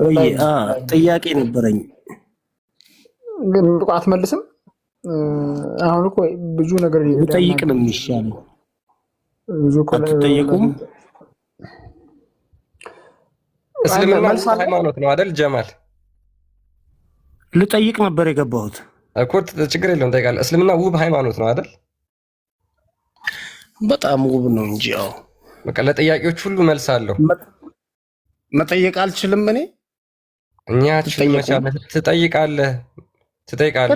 ወይ ጥያቄ ነበረኝ ግን አትመልስም። አሁን እኮ ብዙ ነገር ልጠይቅ ነው የሚሻለው። ብዙ እኮ አትጠየቁም? እስልምና ሃይማኖት ነው አይደል ጀማል? ልጠይቅ ነበር የገባሁት እኮ። ችግር የለውም ጠይቃለህ። እስልምና ውብ ሃይማኖት ነው አይደል? በጣም ውብ ነው እንጂ ያው በቃ ለጥያቄዎች ሁሉ መልስ አለው። መጠየቅ አልችልም እኔ? እኛ ትጠይቃለህ።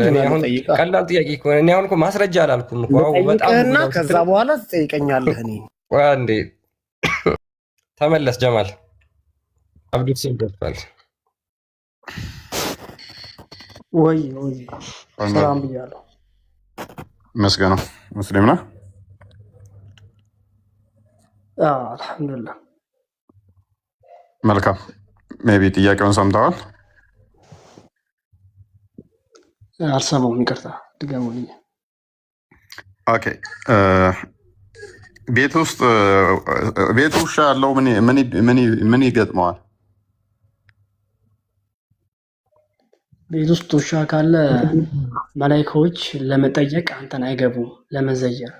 እኔ አሁን ቀላል ጥያቄ እኮ እኔ አሁን እኮ ማስረጃ አላልኩም እኮ በጣም ከዛ በኋላ ትጠይቀኛለህ። እኔ እንዴ ተመለስ ጀማል። አብዱት ሲገባል ወይ ሰላም ብያለሁ። መስገነው ሙስሊም ነህ? አልሐምዱሊላህ። መልካም። ሜቢ ጥያቄውን ሰምተዋል? አልሰማሁም፣ ይቅርታ ድገሙልኝ። ኦኬ። ቤት ውሻ ያለው ምን ይገጥመዋል? ቤት ውስጥ ውሻ ካለ መላኢካዎች ለመጠየቅ አንተን አይገቡም፣ ለመዘየር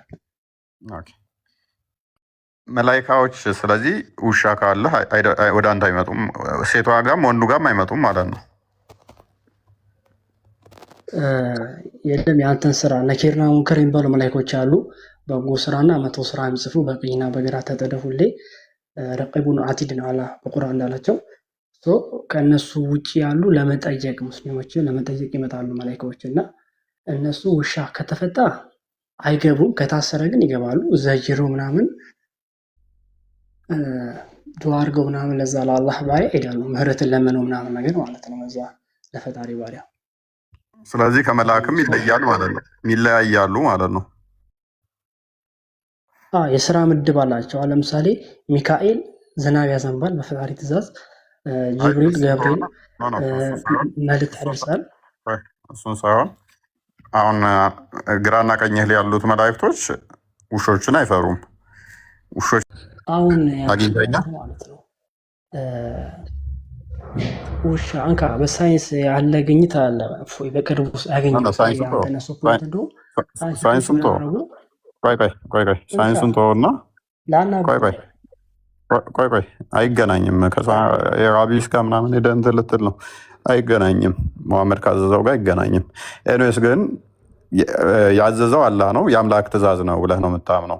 መላኢካዎች። ስለዚህ ውሻ ካለ ወደ አንተ አይመጡም፣ ሴቷ ጋም ወንዱ ጋም አይመጡም ማለት ነው። የለም የአንተን ስራ ነኪርና ሙንከር የሚባሉ መላኢካዎች አሉ። በጎ ስራና መጥፎ ስራ የሚጽፉ በቀኝና በግራ ተጠደፉልኝ ረቂቡን አቲድ ነው አላህ በቁርአን እንዳላቸው። ከእነሱ ውጭ ያሉ ለመጠየቅ ሙስሊሞችን ለመጠየቅ ይመጣሉ መላኢካዎች። እና እነሱ ውሻ ከተፈታ አይገቡም፣ ከታሰረ ግን ይገባሉ። ዘጅሩ ምናምን ዱዓ አድርገው ምናምን ለዛ ለአላህ ባሪያ ሄዳሉ፣ ምህረትን ለመነው ምናምን ነገር ማለት ነው ለዛ ለፈጣሪ ባሪያ። ስለዚህ ከመላእክም ይለያሉ ማለት ነው፣ ይለያያሉ ማለት ነው። የስራ ምድብ አላቸው። ለምሳሌ ሚካኤል ዝናብ ያዘንባል በፈጣሪ ትእዛዝ፣ ጅብሪል ገብርኤል መልእክት ያደርሳል። እሱን ሳይሆን አሁን ግራና ቀኝህ ላይ ያሉት መላእክቶች ውሾችን አይፈሩም። ውሾች አሁን አግኝተኛ ማለት ነው ውሻ አንካ በሳይንስ ያለ ግኝት አለ። በቅርቡ ያገኘነው ሳይንሱን ተወውና ቆይ አይገናኝም። የራቢስ ጋር ምናምን ሄደህ እንትን ልትል ነው። አይገናኝም። መሐመድ ካዘዘው ጋር አይገናኝም። ኤኒዌይስ ግን ያዘዘው አላህ ነው፣ የአምላክ ትእዛዝ ነው ብለህ ነው የምታምነው።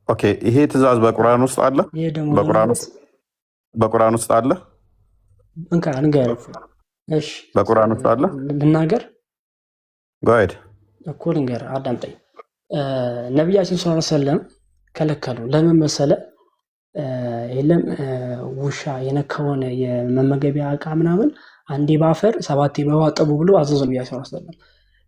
ኦኬ፣ ይሄ ትእዛዝ በቁርአን ውስጥ አለ? በቁርአን ውስጥ አለ? በቁርአን ውስጥ አለ? ልናገር ጋይድ እኮ ልንገር፣ አዳምጠኝ። ነቢያችን ሰለላሁ ዐለይሂ ወሰለም ከለከሉ። ለምን መሰለ? የለም ውሻ የነካውን የመመገቢያ እቃ ምናምን አንዴ ባፈር 7 በውሃ ጠቡ ብሎ አዘዙ ነቢያችን ሰለላሁ ዐለይሂ ወሰለም።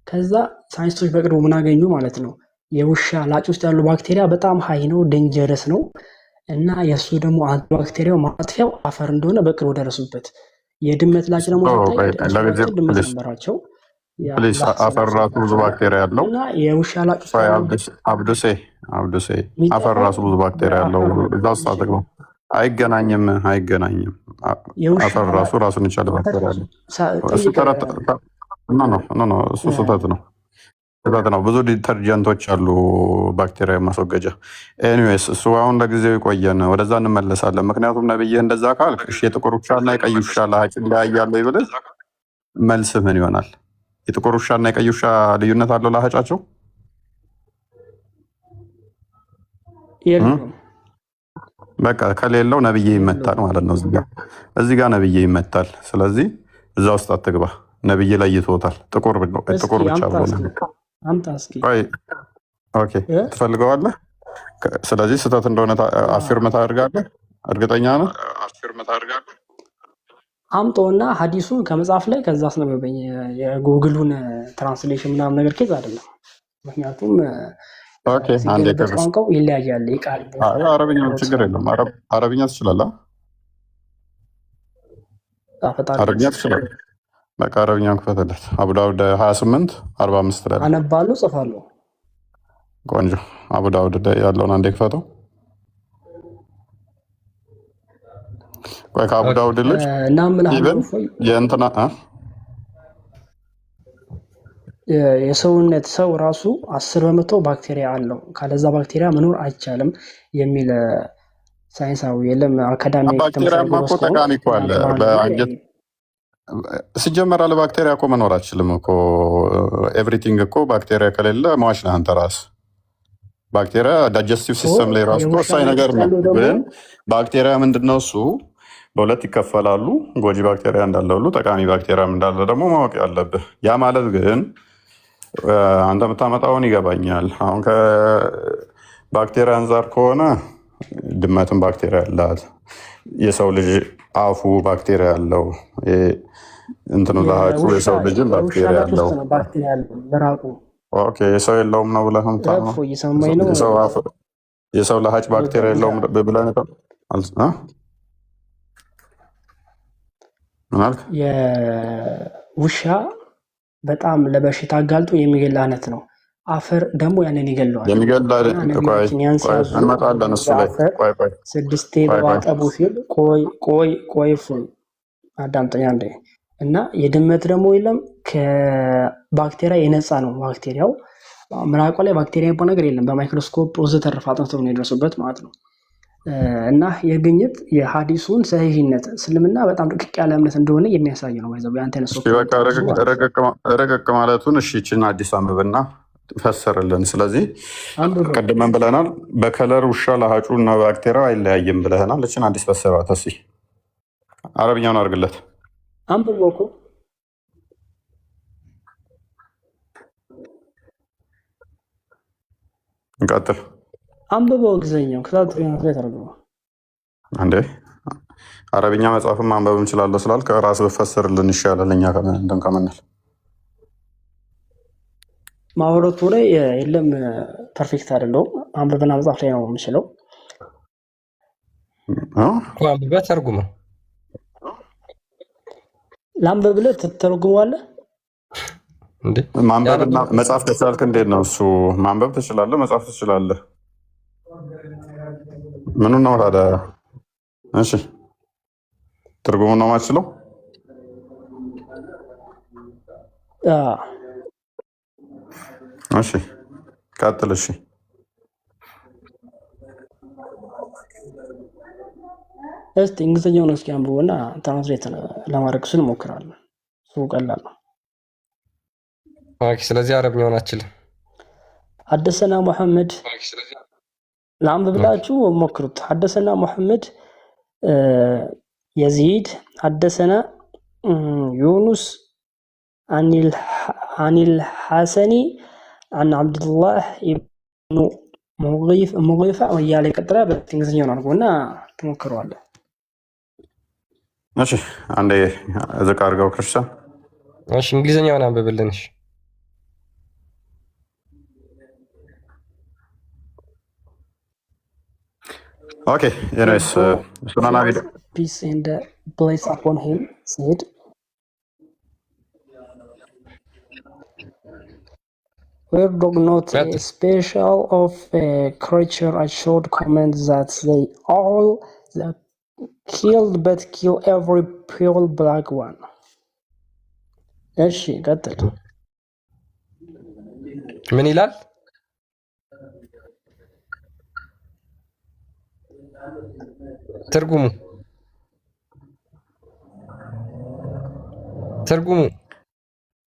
ከዛ ሳይንስቶች በቅርቡ ምን አገኙ ማለት ነው? የውሻ ላጭ ውስጥ ያሉ ባክቴሪያ በጣም ሀይ ነው፣ ደንጀረስ ነው እና የእሱ ደግሞ አንቲባክቴሪያው ማጥፊያው አፈር እንደሆነ በቅርቡ ደረሱበት። የድመት ላጭ ደግሞ ድመት ነበራቸው። አፈር ራሱ ብዙ ባክቴሪያ ያለው እና የውሻ ላጭ አብዱሴ አፈር ራሱ ብዙ ባክቴሪያ ያለው እዛ ውስጥ አጥቅሞ አይገናኝም። አፈር ራሱ ራሱን የቻለ ባክቴሪያ ያለው እሱ ስህተት ነው። ብዙ ዲተርጀንቶች አሉ ባክቴሪያ ማስወገጃ። ኤኒዌይስ እሱ አሁን ለጊዜው ይቆየን፣ ወደዛ እንመለሳለን። ምክንያቱም ነብይህ እንደዛ ካልክ እሺ የጥቁር ውሻና የቀይ ውሻ ለሀጭ ይለያያሉ ይብልህ መልስህ ምን ይሆናል? የጥቁር ውሻና የቀይ ውሻ ልዩነት አለው ለሀጫቸው? በቃ ከሌለው ነብዬ ይመታል ማለት ነው። እዚህ ጋር ነብዬ ይመታል። ስለዚህ እዛ ውስጥ አትግባ። ነብዬ ላይ ይተውታል። ጥቁር ብቻ ብሎ ኦኬ ትፈልገዋለህ። ስለዚህ ስህተት እንደሆነ አፊርም ታደርጋለህ። እርግጠኛ ነው? አምጦና ሀዲሱን ከመጽሐፍ ላይ ከዛ አስነበበኝ። የጉግሉን ትራንስሌሽን ምናምን ነገር ኬዝ አይደለም። ምክንያቱም ቋንቋው ይለያያል። ይቃል አረብኛ ችግር የለም። አረብኛ ትችላለህ? አረብኛ ትችላለህ? በቃ አረብኛውን ክፈትለት። አቡ ዳውድ 28:45 ላይ አነባለሁ፣ ጽፋለሁ። ቆንጆ። አቡ ዳውድ ላይ ያለውን አንዴ ክፈተው። ቆይ ከአቡ ዳውድ ልጅ እና ምን ኢቨን የእንትና የሰውነት ሰው ራሱ 10% ባክቴሪያ አለው፣ ካለዛ ባክቴሪያ መኖር አይቻልም የሚል ሳይንሳዊ የለም አካዳሚክ ባክቴሪያማ እኮ ጠቃሚ እኮ አለ በአንጀት ሲጀመር አለ ባክቴሪያ እኮ መኖር አችልም እኮ ኤቭሪቲንግ እኮ ባክቴሪያ ከሌለ መዋች ነህ አንተ ራስህ። ባክቴሪያ ዳይጀስቲቭ ሲስተም ላይ ራሱ ወሳኝ ነገር ነው። ግን ባክቴሪያ ምንድነው እሱ በሁለት ይከፈላሉ። ጎጂ ባክቴሪያ እንዳለ ሁሉ ጠቃሚ ባክቴሪያ እንዳለ ደግሞ ማወቅ ያለብህ። ያ ማለት ግን አንተ የምታመጣውን ይገባኛል። አሁን ከባክቴሪያ አንጻር ከሆነ ድመትን ባክቴሪያ ያላት፣ የሰው ልጅ አፉ ባክቴሪያ ያለው፣ እንትኑ ለሀጩ የሰው ልጅን ባክቴሪያ ያለው የሰው የለውም ነው ብለህ የሰው ለሀጭ ባክቴሪያ የለውም ብለህ የውሻ በጣም ለበሽታ አጋልጦ የሚገል አይነት ነው። አፈር ደግሞ ያንን ይገለዋል። እንመጣለን እሱ ላይ 6 በዋጠቡ ሲል ቆይ አዳምጠኛ እንደ እና የድመት ደግሞ የለም ከባክቴሪያ የነፃ ነው። ባክቴሪያው ምራቋ ላይ ባክቴሪያ የሚባል ነገር የለም። በማይክሮስኮፕ ወዘተረፈ አጥንተው ነው የደረሱበት ማለት ነው። እና የግኝት የሀዲሱን ሰሂህነት እስልምና በጣም ርቅቅ ያለ እምነት እንደሆነ የሚያሳይ ነው። ይዘው ረቀቅ ማለቱን እሺ፣ ይችን አዲስ አንብብና ፈሰርልን። ስለዚህ ቀድመን ብለናል፣ በከለር ውሻ ለሀጩ እና ባክቴሪያው አይለያይም ብለናል። እችን አዲስ ፈሰራት። እስኪ አረብኛውን አድርግለት አንብቦ እኮ እንቀጥል። አንብቦ ግዘኛው ተረግሞ እንዴ አረብኛ መጽሐፍም ማንበብ እንችላለሁ ስላልክ ራስ ብፈስርልን ይሻላል። እኛ እንትን ከምንል ማውረቱ ላይ የለም ፐርፌክት አይደለሁም። አንብበና መጽሐፍ ላይ ነው የምችለው። አንብበህ ተርጉመው ለአንብብ ብለህ ትተረጉመዋለህ። ማንበብና መጽሐፍ ከቻልክ እንዴት ነው እሱ? ማንበብ ትችላለህ፣ መጽሐፍ ትችላለህ። ምኑን ነው ታዲያ? እሺ ትርጉሙን ነው የማትችለው? እሺ ቀጥል። እሺ እስቲ እንግሊዝኛውን እስኪ አንብቦና ትራንስሌት ለማድረግ ስል እሞክራለሁ። እሱ ቀላል ነው። ስለዚህ አረብኛውን አችልም። ሐደሰና ሙሐመድ ለአንብብ ብላችሁ ሞክሩት። ሐደሰና ሙሐመድ የዚድ ሐደሰና ዩኑስ አኒል ሐሰኒ አን አብዱላህ ኢብኑ ሙጊፋ ወያለ ቀጥራ በእንግሊዝኛውን አድርጎና ትሞክረዋለህ። እሺ አንዴ ዝቅ አድርገው ክርስቲያን። እሺ እንግሊዝኛውን አንብብልን። እሺ ኦኬ ኤኒዌይስ ሱናና ቪዲዮ peace and bless upon him said were dog not a special of a creature I should comment that they all that killed but kill every pure black one. እሺ ቀጥል። ምን ይላል? ትርጉሙ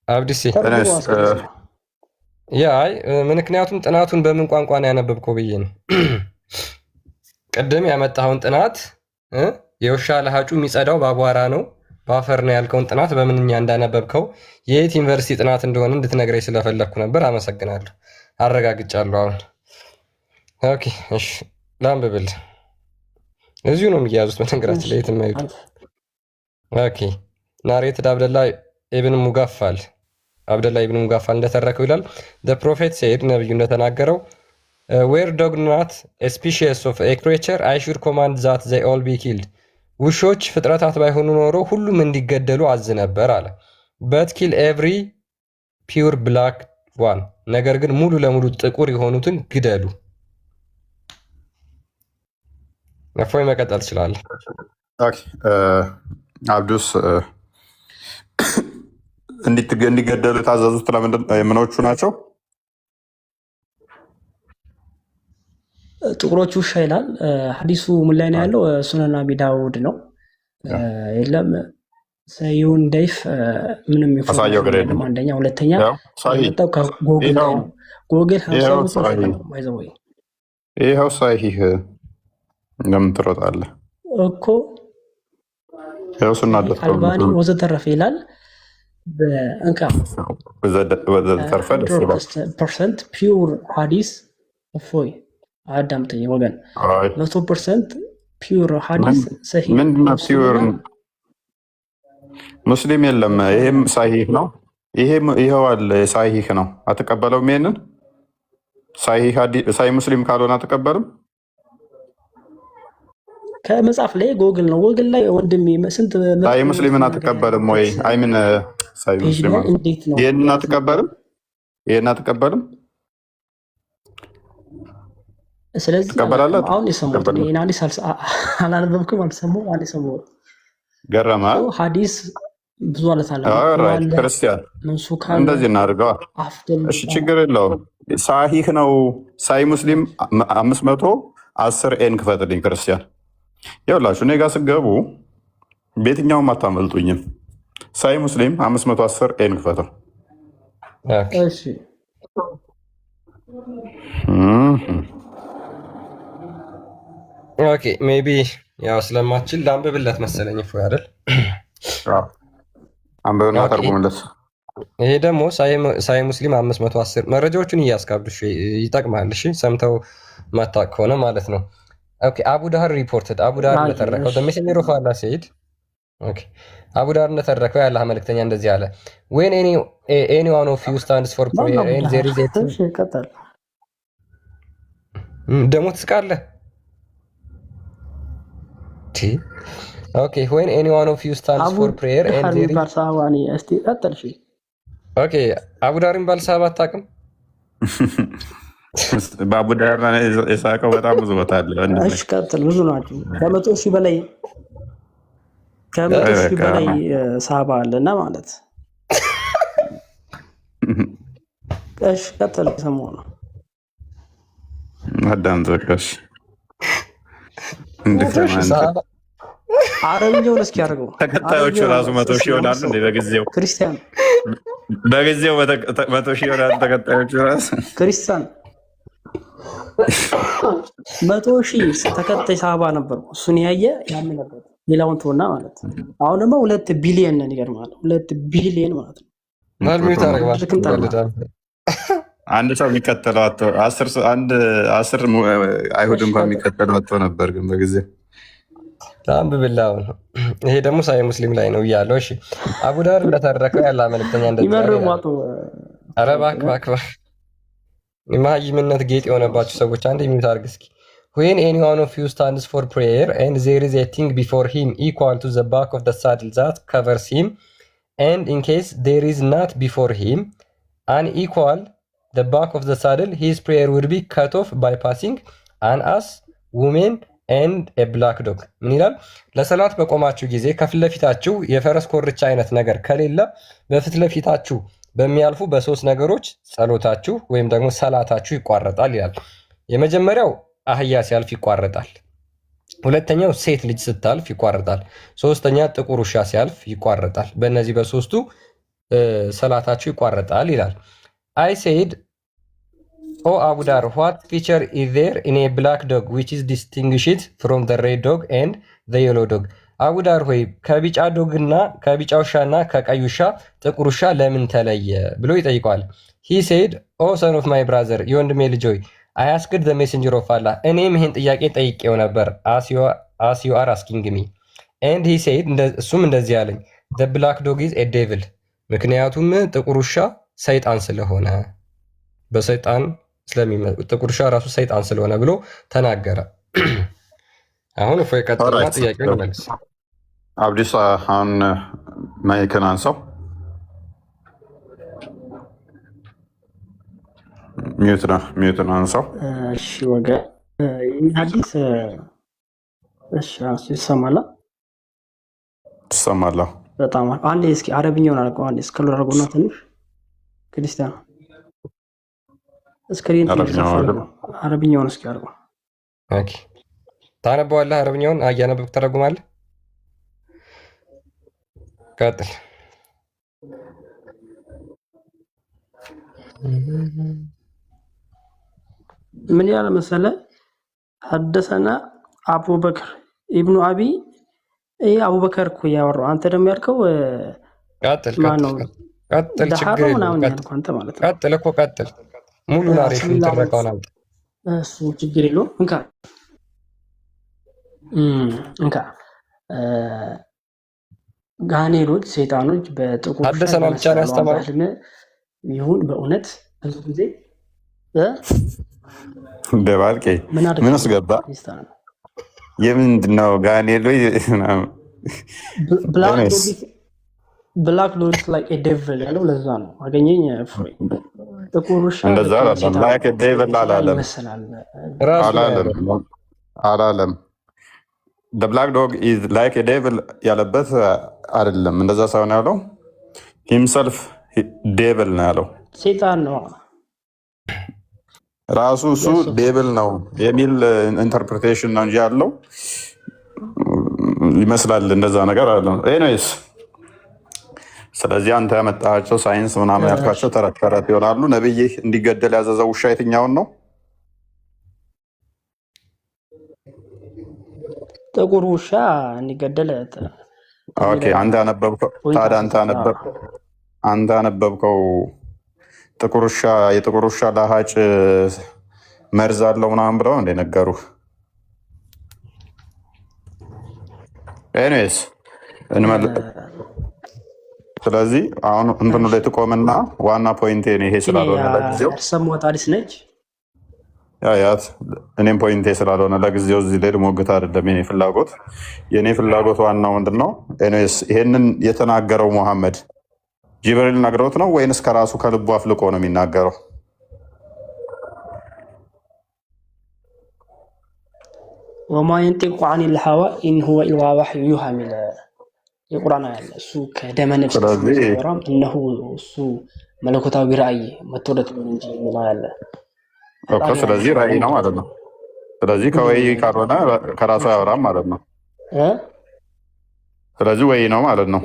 አብዲሲ ምክንያቱም ጥናቱን በምን ቋንቋ ነው ያነበብከው ብዬ ነው። ቅድም ያመጣኸውን ጥናት የውሻ ለሀጩ የሚጸዳው በአቧራ ነው በአፈር ነው ያልከውን ጥናት በምንኛ እንዳነበብከው የየት ዩኒቨርሲቲ ጥናት እንደሆነ እንድትነግረኝ ስለፈለግኩ ነበር። አመሰግናለሁ። አረጋግጫለሁ አሁን። ኦኬ እሺ ላንብብል። እዚሁ ነው የሚያዙት በነገራችን ላይ የትም አይሄዱ። ኦኬ ናሬትድ አብደላ ኢብን ሙጋፋል እንደተረከው ይላል the prophet said ነብዩ እንደተናገረው were dog not a species of a creature I should command that they all be killed ውሾች ፍጥረታት ባይሆኑ ኖሮ ሁሉም እንዲገደሉ አዝ ነበር አለ። but kill every pure black one ነገር ግን ሙሉ ለሙሉ ጥቁር የሆኑትን ግደሉ። እፎይ መቀጠል ትችላለህ። ኦኬ አብዱስ እንዲገደሉ የታዘዙት ለምንድን ምኖቹ ናቸው? ጥቁሮቹ ውሻ ይላል ሐዲሱ ምን ላይ ነው ያለው? ሱነን አቢ ዳውድ ነው። የለም ሰዩን ደይፍ ምንም ኢንፎርሜሽን አንደኛ፣ ሁለተኛ የመጣው ከጎግል ላይ ነው። ጎግል ይኸው ሳሂህ እንደምን ትሮጣለህ እኮ አልባኒ ወዘተረፈ ይላል። በእንካ ወዘተረፈ ፐርሰንት ፒውር ሐዲስ እፎይ አዳምጠኝ ወገን 100% ፒውር ሐዲስ ሰሂህ ምንድነው? ፒውር ሙስሊም የለም። ይሄም ሳሂህ ነው። ይሄው አለ ሳሂህ ነው። አትቀበለውም? ይሄንን ሳሂህ ሙስሊም ካልሆነ አትቀበልም? ከመጽሐፍ ላይ ጎግል ነው። ጎግል ላይ ወንድሜ ስንት ሳሂህ ሙስሊምን አትቀበልም ወይ? አይ ምን ሳሂህ ሙስሊም ይሄንን አትቀበልም? ይሄን አትቀበልም? ስለዚህ አሁን የሰማሁት እኔ ሐዲስ አላነበብኩም፣ አልሰማሁም። አሁን የሰማሁት ገረማ ሐዲስ ብዙ አለት አለ። ክርስቲያን እንደዚህ እናድርገዋ። እሺ ችግር የለውም። ሳሂህ ነው። ሳሂህ ሙስሊም 510 ኤን ክፈትልኝ ክርስቲያን። ይኸውላችሁ እኔ ጋር ስገቡ በየትኛውም አታመልጡኝም። ሳሂህ ሙስሊም 510 ኤን ክፈተው። እሺ ኦኬ ሜቢ ያው ስለማችል ለአንብብለት መሰለኝ። እፎ አይደል አንብብና ተርጉምለት። ይሄ ደግሞ ሳሂህ ሙስሊም 510 መረጃዎቹን እያስካብዱሽ ይጠቅማል። እሺ ሰምተው ማታቅ ከሆነ ማለት ነው። ኦኬ አቡ ዳህር ሪፖርትድ አቡ ዳህር እንደተረከው the messenger of Allah said ኦኬ አቡ ዳህር እንደተረከው ያለ መልእክተኛ እንደዚህ አለ when anyone of you stands for prayer and there is a ደግሞ ትስቃለህ። Okay, when anyone of you stands for prayer and there is Okay, አቡ ዳር የሚባል ሰሃባ አታውቅም? በአቡ ዳር የሳቀው በጣም ብዙ ቦታ አለ። እሺ ቀጥል። ብዙ ናቸው። ከ100,000 በላይ ሰሃባ አለና ማለት እሺ ቀጥል። ሰሞኑ ነው አዳምጠሽ አረብኛውን እስኪ አድርገው። ተከታዮቹ ራሱ 100,000 ይሆናሉ እንዴ? በጊዜው ክርስቲያን 100,000 ይሆናሉ ተከታዮቹ ራሱ ክርስቲያን 100,000 ተከታይ ሰሃባ ነበር። እሱን ያየ ያምን ነበር። ሌላውን ተወና ማለት አሁን ደግሞ 2 ቢሊየን ነን። ይገርማል። 2 ቢሊየን ማለት ነው። ማልሚው ታረጋግጣለህ። አንድ ሰው የሚከተለው አቶ 10 አይሁድ እንኳን የሚከተለው አቶ ነበር ግን በጊዜው አንብብላው ነው። ይሄ ደግሞ ሳሂህ ሙስሊም ላይ ነው እያለው። እሺ አቡ ዳር እንደተረከው ያለ መልእክተኛ ኧረ እባክህ የመሃይምነት ጌጥ የሆነባቸው ሰዎች አንድ የሚሉት አድርግ እስኪ when anyone of you stands for prayer and there is a thing before him equal to the back of the saddle that covers him and in case there is not before him unequal the back of the saddle his prayer would be cut off by passing an ass woman and a black dog ምን ይላል? ለሰላት በቆማችሁ ጊዜ ከፊት ለፊታችሁ የፈረስ ኮርቻ አይነት ነገር ከሌለ በፊት ለፊታችሁ በሚያልፉ በሶስት ነገሮች ጸሎታችሁ ወይም ደግሞ ሰላታችሁ ይቋረጣል ይላል። የመጀመሪያው አህያ ሲያልፍ ይቋረጣል። ሁለተኛው ሴት ልጅ ስታልፍ ይቋረጣል። ሶስተኛ ጥቁር ውሻ ሲያልፍ ይቋረጣል። በእነዚህ በሶስቱ ሰላታችሁ ይቋረጣል ይላል። I said Oh Abu Dar, what feature is there in a black dog which is distinguished from the red dog and the yellow dog? አቡ ዳር ሆይ ከቢጫ ዶግና ከቢጫ ውሻና ከቀይ ውሻ ጥቁር ውሻ ለምን ተለየ ብሎ ይጠይቀዋል። He said, Oh son of my brother, የወንድሜ ልጅ ሆይ I asked the messenger of Allah. እኔም ይህን ጥያቄ ጠይቄው ነበር as you are asking me. And he said, እሱም እንደዚህ አለኝ The black dog is a devil. ምክንያቱም ጥቁር ውሻ ሰይጣን ስለሆነ በሰይጣን ጥቁር ውሻ ራሱ ሰይጣን ስለሆነ ብሎ ተናገረ። አሁን እፎይ ቀጥልና ጥያቄውን ይመልስ። አብዲስ አሁን ማይክን አንሳው። ሚዩትን አንሳው። እሺ ወገን ሐዲስ እሺ ይሰማል። ትሰማለህ? በጣም አንዴ እስኪ አረብኛውን አልቀው አንዴ እስከሉ አድርጎና ትንሽ ክርስቲያን እስክሪን አረብኛውን እስኪ አድርጎ። ኦኬ ታነበዋለህ? አረብኛውን እያነበብክ ተረጉማለህ? ቀጥል። ምን ያለ መሰለ ሐደሰና አቡበክር ኢብኑ አቢ አቡበከር እኮ ያወራው አንተ ደግሞ ያልከው ቀጥል ችግር የለውም ቀጥል እኮ ቀጥል ሙሉ ናሬሽን ተረካውን አምጥ እሱ ችግር የለውም እንካ ጋኔሎች ሰይጣኖች በጥቁር ሐደሰና ብቻ ነው ያስተማረው ይሁን በእውነት ብዙ ጊዜ ደባልቄ ምን አስገባ የምንድነው ጋኔሎች ብላክ ሎሪስ ላይክ ኤ ዴቪል ያለው ለዛ ነው አገኘኝ ጥቁር ውሻ እንደዛ አይደለም ላይክ ኤ ዴቪል አላለም the black dog is like a devil ያለበት አይደለም እንደዛ ሳይሆን ያለው himself devil ነው ያለው ሰይጣን ነው ራሱ እሱ ዴቪል ነው የሚል ኢንተርፕሪቴሽን ነው እንጂ ያለው ይመስላል እንደዛ ነገር አይደለም ኤኒዌይስ ስለዚህ አንተ ያመጣቸው ሳይንስ ምናምን ያልካቸው ተረት ተረት ይሆናሉ ነብይ እንዲገደል ያዘዘው ውሻ የትኛውን ነው ጥቁር ውሻ እንዲገደል ኦኬ አንተ አነበብከው ጥቁር ውሻ የጥቁር ውሻ ላሃጭ መርዝ አለው ምናምን ብለው እንደነገሩ ኤኒዌይስ ስለዚህ አሁን እንትኑ ላይ ተቆመና ዋና ፖይንቴ ነው ይሄ ስላልሆነ ለጊዜው ሰሞታ አዲስ ነች ያያት እኔም ፖይንቴ ስላልሆነ ለጊዜው እዚህ ላይ ሞግታ አይደለም የኔ ፍላጎት ዋናው ምንድነው ኤኒዌይስ ይሄንን የተናገረው መሐመድ ጅብሪል ነግሮት ነው ወይንስ ከራሱ ከልቡ አፍልቆ ነው የሚናገረው وما ينطق عن الهوى إن هو إلا وحي يوحى من القرآن ያለ እሱ ከደመ ነፍስ ሲወራም እነሆ እሱ መለኮታዊ ራእይ መጥቶለት ነው እንጂ ምን ያለ ኦኬ ስለዚህ ራእይ ነው ማለት ነው ስለዚህ ከወይ ካልሆነ ከራሱ ያወራም ማለት ነው ስለዚህ ወይ ነው ማለት ነው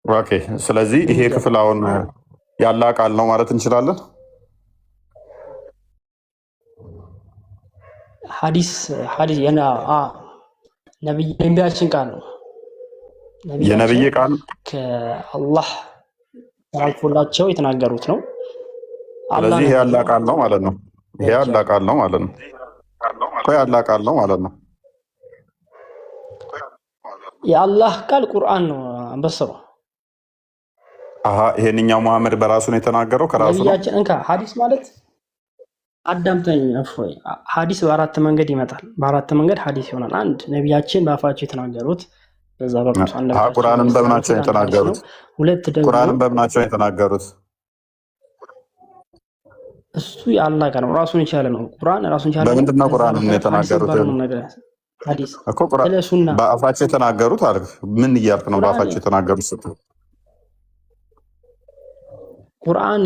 ኦኬ ስለዚህ ይሄ ክፍል አሁን ያላ ቃል ነው ማለት እንችላለን ሐዲስ የና ነብያችን ቃል ነው የነብይ ቃል ከአላህ ተላልፎላቸው የተናገሩት ነው ስለዚህ ይሄ ያላ ቃል ነው ማለት ነው ይሄ ያላ ቃል ነው ማለት ነው ያላ ቃል ነው ማለት ነው የአላህ ቃል ቁርአን ነው አንበሰው ይሄንኛው መሐመድ በራሱ ነው የተናገረው ከራሱ ነው ነብያችን እንካ ሐዲስ ማለት አዳምጠኝ እፎይ ሐዲስ በአራት መንገድ ይመጣል በአራት መንገድ ሐዲስ ይሆናል አንድ ነብያችን በአፋቸው የተናገሩት በዛ በቁርአን አንደ ቁርአንን በመናቸው የተናገሩት ሁለት ደግሞ ቁርአንን በመናቸው የተናገሩት እሱ የአላህ ቃል ነው ራሱን የቻለ ነው ቁርአን ራሱን የቻለ በምንድን ነው ቁርአንን የተናገሩት ሐዲስ እኮ ቁርአን በአፋቸው የተናገሩት አልክ ምን እያልክ ነው በአፋቸው የተናገሩት ስትል ቁርአን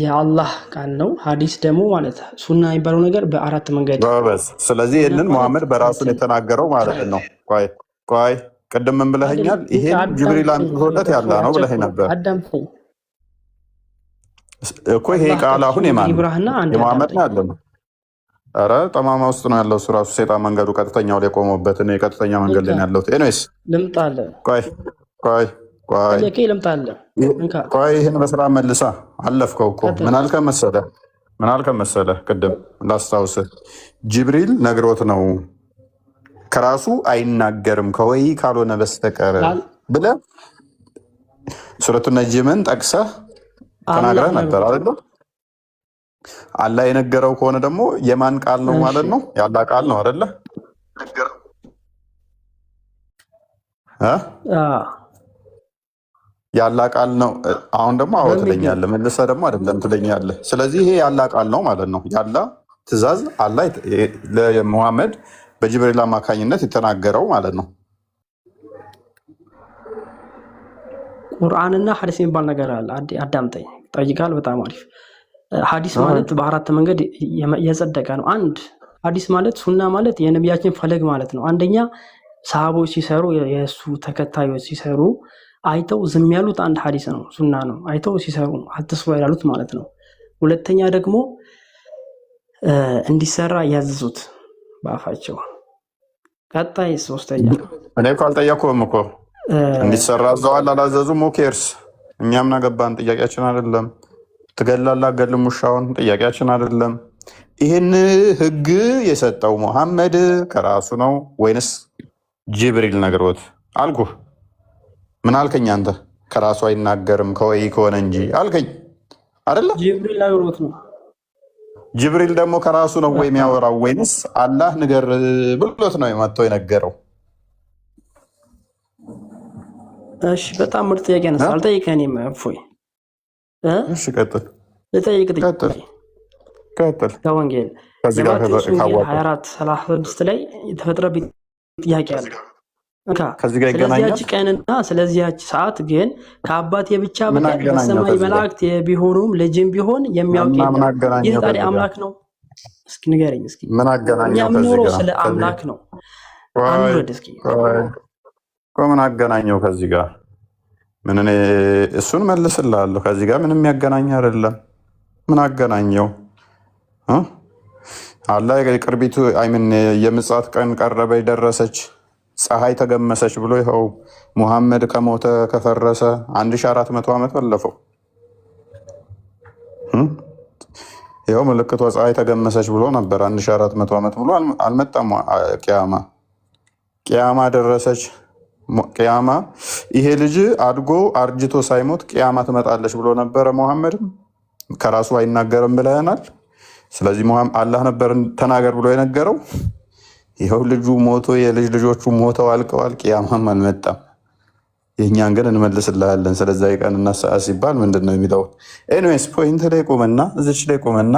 የአላህ ቃል ነው ሐዲስ ደግሞ ማለት ሱና የሚባለው ነገር በአራት መንገድ በስ ስለዚህ ይሄንን መሐመድ በራሱ የተናገረው ማለት ነው ቆይ ቅድም ምን ብለኸኛል ይሄ ጅብሪል አንጥቶለት ያላ ነው ብለህ ነበር አዳምጠኝ እኮ ይሄ ቃል አሁን የመሐመድ ነው ያለው ኧረ ጠማማ ውስጥ ነው ያለው እሱ ራሱ ሰይጣን መንገዱ ቀጥተኛው ላይ ቆመበት ነው የቀጥተኛ መንገድ ላይ ያለው ኤኒዌይስ ልምጣለ ቆይ ይህን በስራ መልሳ አለፍከው እኮ ምን አልከ መሰለህ ቅድም ላስታውስህ ጅብሪል ነግሮት ነው ከራሱ አይናገርም ከወይ ካልሆነ በስተቀር ብለህ ሱረቱ ነጅምን ጠቅሰህ ተናግረህ ነበር አይደል አላህ የነገረው ከሆነ ደግሞ የማን ቃል ነው ማለት ነው ያላ ቃል ነው አይደለ ያላ ቃል ነው አሁን ደግሞ አዎ ትለኛለህ መልሰህ ደግሞ አይደለም ትለኛለህ ስለዚህ ይሄ ያላ ቃል ነው ማለት ነው ያላ ትእዛዝ አላህ ለሙሐመድ በጅብሪል አማካኝነት የተናገረው ማለት ነው። ቁርአንና ሐዲስ የሚባል ነገር አለ። አዳምጠኝ ጠይቃል። በጣም አሪፍ። ሐዲስ ማለት በአራት መንገድ የጸደቀ ነው። አንድ ሐዲስ ማለት ሱና ማለት የነቢያችን ፈለግ ማለት ነው። አንደኛ ሰሃቦች ሲሰሩ የእሱ ተከታዮች ሲሰሩ አይተው ዝም ያሉት አንድ ሐዲስ ነው፣ ሱና ነው። አይተው ሲሰሩ አትስሩ ያሉት ማለት ነው። ሁለተኛ ደግሞ እንዲሰራ ያዘዙት በአፋቸው። ቀጣይ ሶስተኛ እኔ እኮ አልጠየኩም እኮ እንዲሰራ አዘዋል አላዘዙም። ኦኬርስ እኛ ምን አገባን? ጥያቄያችን አይደለም። ትገላላ ገድልም ውሻውን ጥያቄያችን አይደለም። ይህን ህግ የሰጠው ሙሐመድ ከራሱ ነው ወይንስ ጅብሪል ነግሮት? አልኩህ። ምን አልከኝ አንተ? ከራሱ አይናገርም ከወይ ከሆነ እንጂ አልከኝ አይደለ? ጅብሪል ነግሮት ነው። ጅብሪል ደግሞ ከራሱ ነው ወይ የሚያወራው ወይንስ አላህ ንገር ብሎት ነው መጥቶ የነገረው? እሺ በጣም ምርጥ ጥያቄ ነው። አልጠይቀኝም። እፎይ እሺ ቀጥል። ልጠይቅ ቀጥል። ከወንጌል የማቴዎስ ወንጌል 24:36 ላይ የተፈጠረብኝ ጥያቄ አለ። ስለዚያች ቀንና ስለዚያች ሰዓት ግን ከአባቴ ብቻ በቀር በሰማይ መላእክት ቢሆኑም ልጅም ቢሆን የሚያውቅ የለም። ይህ ታዲያ አምላክ ነው? እስኪ ንገረኝ። እስኪ እኛ የምንኖረው ስለ አምላክ ነው። አንውረድ እስኪ ምን አገናኘው ከዚህ ጋር? ምን እኔ እሱን መልስልሃለሁ። ከዚህ ጋር ምንም ያገናኝ አይደለም። ምን አገናኘው? አላህ የቅርቢቱ አይምን የምጽአት ቀን ቀረበች ደረሰች፣ ፀሐይ ተገመሰች ብሎ ይኸው ሙሐመድ ከሞተ ከፈረሰ 1400 ዓመት አለፈው። ይኸው ምልክቷ ፀሐይ ተገመሰች ብሎ ነበር 1400 ዓመት ብሎ አልመጣም። ቅያማ ደረሰች። ቅያማ ይሄ ልጅ አድጎ አርጅቶ ሳይሞት ቅያማ ትመጣለች ብሎ ነበረ። ሙሐመድም ከራሱ አይናገርም ብለናል። ስለዚህ አላህ ነበር ተናገር ብሎ የነገረው። ይኸው ልጁ ሞቶ የልጅ ልጆቹ ሞተው አልቀዋል። ቅያማም አልመጣም። የእኛን ግን እንመልስልሃለን። ስለዛ ቀንና ሰዓት ሲባል ምንድን ነው የሚለው? ኤኒዌይስ ፖይንት ላይ ቁምና እዚች ላይ ቁምና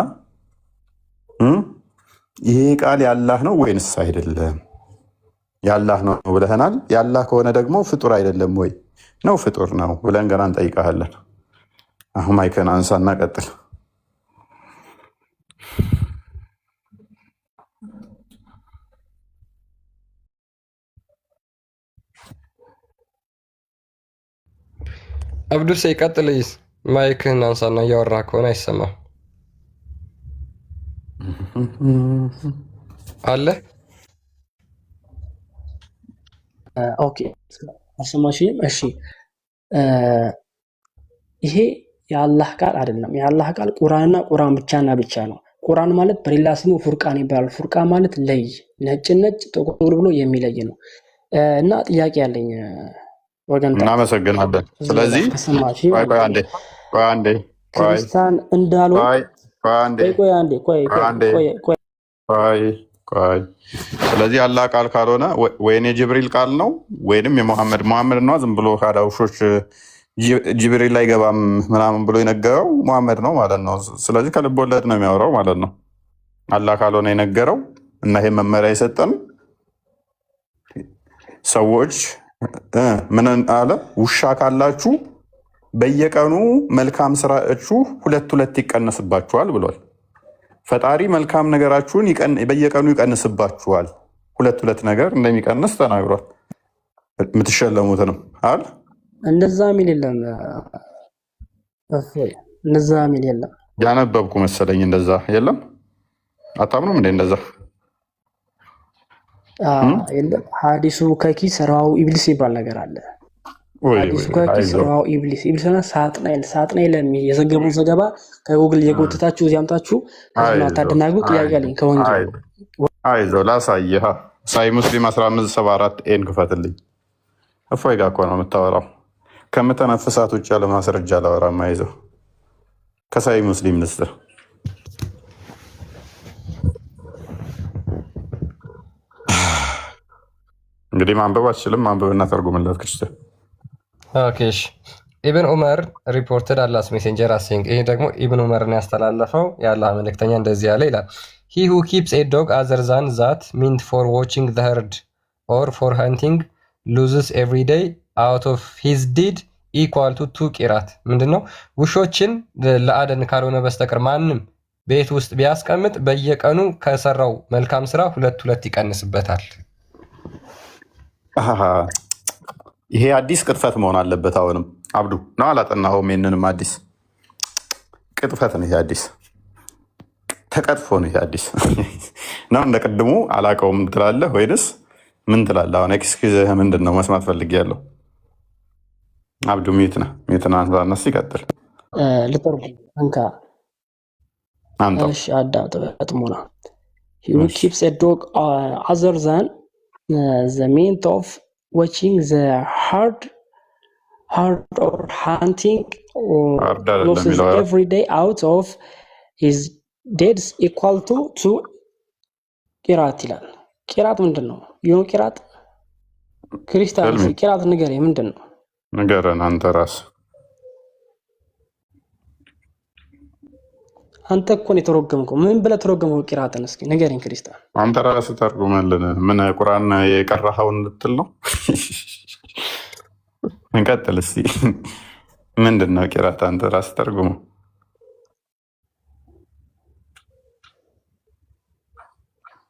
ይሄ ቃል ያላህ ነው ወይንስ አይደለም? ያላህ ነው ብለህናል። ያላህ ከሆነ ደግሞ ፍጡር አይደለም ወይ? ነው ፍጡር ነው ብለን ገና እንጠይቃለን። አሁን ማይከን አንሳና ቀጥል። አብዱስ ይቀጥል። ማይክህን አንሳና እያወራ ከሆነ አይሰማም አለ። ኦኬ አልሰማሽም? እሺ ይሄ የአላህ ቃል አይደለም። የአላህ ቃል ቁርአንና ቁርአን ብቻና ብቻ ነው። ቁርአን ማለት በሌላ ስሙ ፉርቃን ይባላል። ፉርቃን ማለት ለይ፣ ነጭ ነጭ ጥቁር ብሎ የሚለይ ነው። እና ጥያቄ ያለኝ ወገን እናመሰግናለን። ስለዚህ ክርስቲያን እንዳልሆን ስለዚህ አላህ ቃል ካልሆነ ወይኔ ጅብሪል ቃል ነው ወይንም የሙሐመድ ነው። ዝም ብሎ ካዳ ውሾች ጅብሪል አይገባም ምናምን ብሎ የነገረው ሙሐመድ ነው ማለት ነው። ስለዚህ ከልብ ወለድ ነው የሚያወራው ማለት ነው። አላህ ካልሆነ የነገረው እና ይሄ መመሪያ የሰጠን ሰዎች ምን አለ? ውሻ ካላችሁ በየቀኑ መልካም ስራችሁ 2 ይቀነስባችኋል ብሏል። ፈጣሪ መልካም ነገራችሁን በየቀኑ ይቀንስባችኋል። 2 ነገር እንደሚቀንስ ተናግሯል። የምትሸለሙትንም አለ። እንደዛ ሚል የለም። እንደዛ ሚል የለም። ያነበብኩ መሰለኝ። እንደዛ የለም። አታምኑም እንዴ? እንደዛ የለም። ሀዲሱ ከኪስ ረዋው ኢብሊስ ይባል ነገር አለ። ሀዲሱ ከኪስ ረዋው ኢብሊስና ሳጥናኤል የዘገበውን ዘገባ ከጉግል የጎተታችሁ እዚህ አምጣችሁ ታደናጉ። ጥያቄ አለኝ ከወንጌል አይዞህ ላሳይህ። ሳይ ሙስሊም 1574 ኤን ክፈትልኝ። እፎይ ጋር እኮ ነው የምታወራው። ከምተነፍሳት ውጭ ያለ ማስረጃ አላወራም። አይዞህ ከሳይ ሙስሊም ልስጥህ። እንግዲህ ማንበብ አትችልም። ማንበብና ተርጉምላት ክርስቲያን። ኢብን ዑመር ሪፖርትድ አላስ ሜሴንጀር አሴንግ። ይሄ ደግሞ ኢብን ዑመርን ያስተላለፈው የአላህ መልእክተኛ እንደዚህ ያለ ይላል። he who keeps a dog other than that meant for watching the herd or for hunting loses every day out of his deed equal to 2 ቂራት። ምንድነው? ውሾችን ለአደን ካልሆነ በስተቀር ማንም ቤት ውስጥ ቢያስቀምጥ በየቀኑ ከሰራው መልካም ስራ 2 ይቀንስበታል። ይሄ አዲስ ቅጥፈት መሆን አለበት። አሁንም አብዱ ነው አላጠናኸውም? ይሄንንም አዲስ ቅጥፈት ነው። ይሄ አዲስ ተቀጥፎ ነው። ይሄ አዲስ ነው። እንደ ቅድሙ አላውቀውም ትላለህ ወይንስ ምን ትላለህ? አሁን ኤክስኪውዝህ ምንድን ነው? መስማት ፈልጌያለሁ። አብዱ ሚዩትና አንሳነስ ይቀጥል። ልተርጉም አንካ አንተ እሺ አዳምጥ በጥሞና he who keeps a dog other than the means of watching the herd or hunting or loses every day out of his deeds equal to 2 ቂራት ይላል። ቂራት ምንድን ነው? ይሁን ቂራት ክርስቲያኖስ ቂራት ንገረኝ፣ ምንድን ነው? ንገረን አንተ ራስህ። አንተ እኮ ነው የተረጎምከው። ምን ብለህ ተረጎምከው ቂራትን? እስኪ ንገረኝ ክርስቲያን። አንተ ራስህ ተርጉመልን። ምን ቁርአን የቀራኸውን ልትል ነው? እንቀጥል እስኪ። ምንድን ነው ቂራት? አንተ ራስህ ተርጉመው።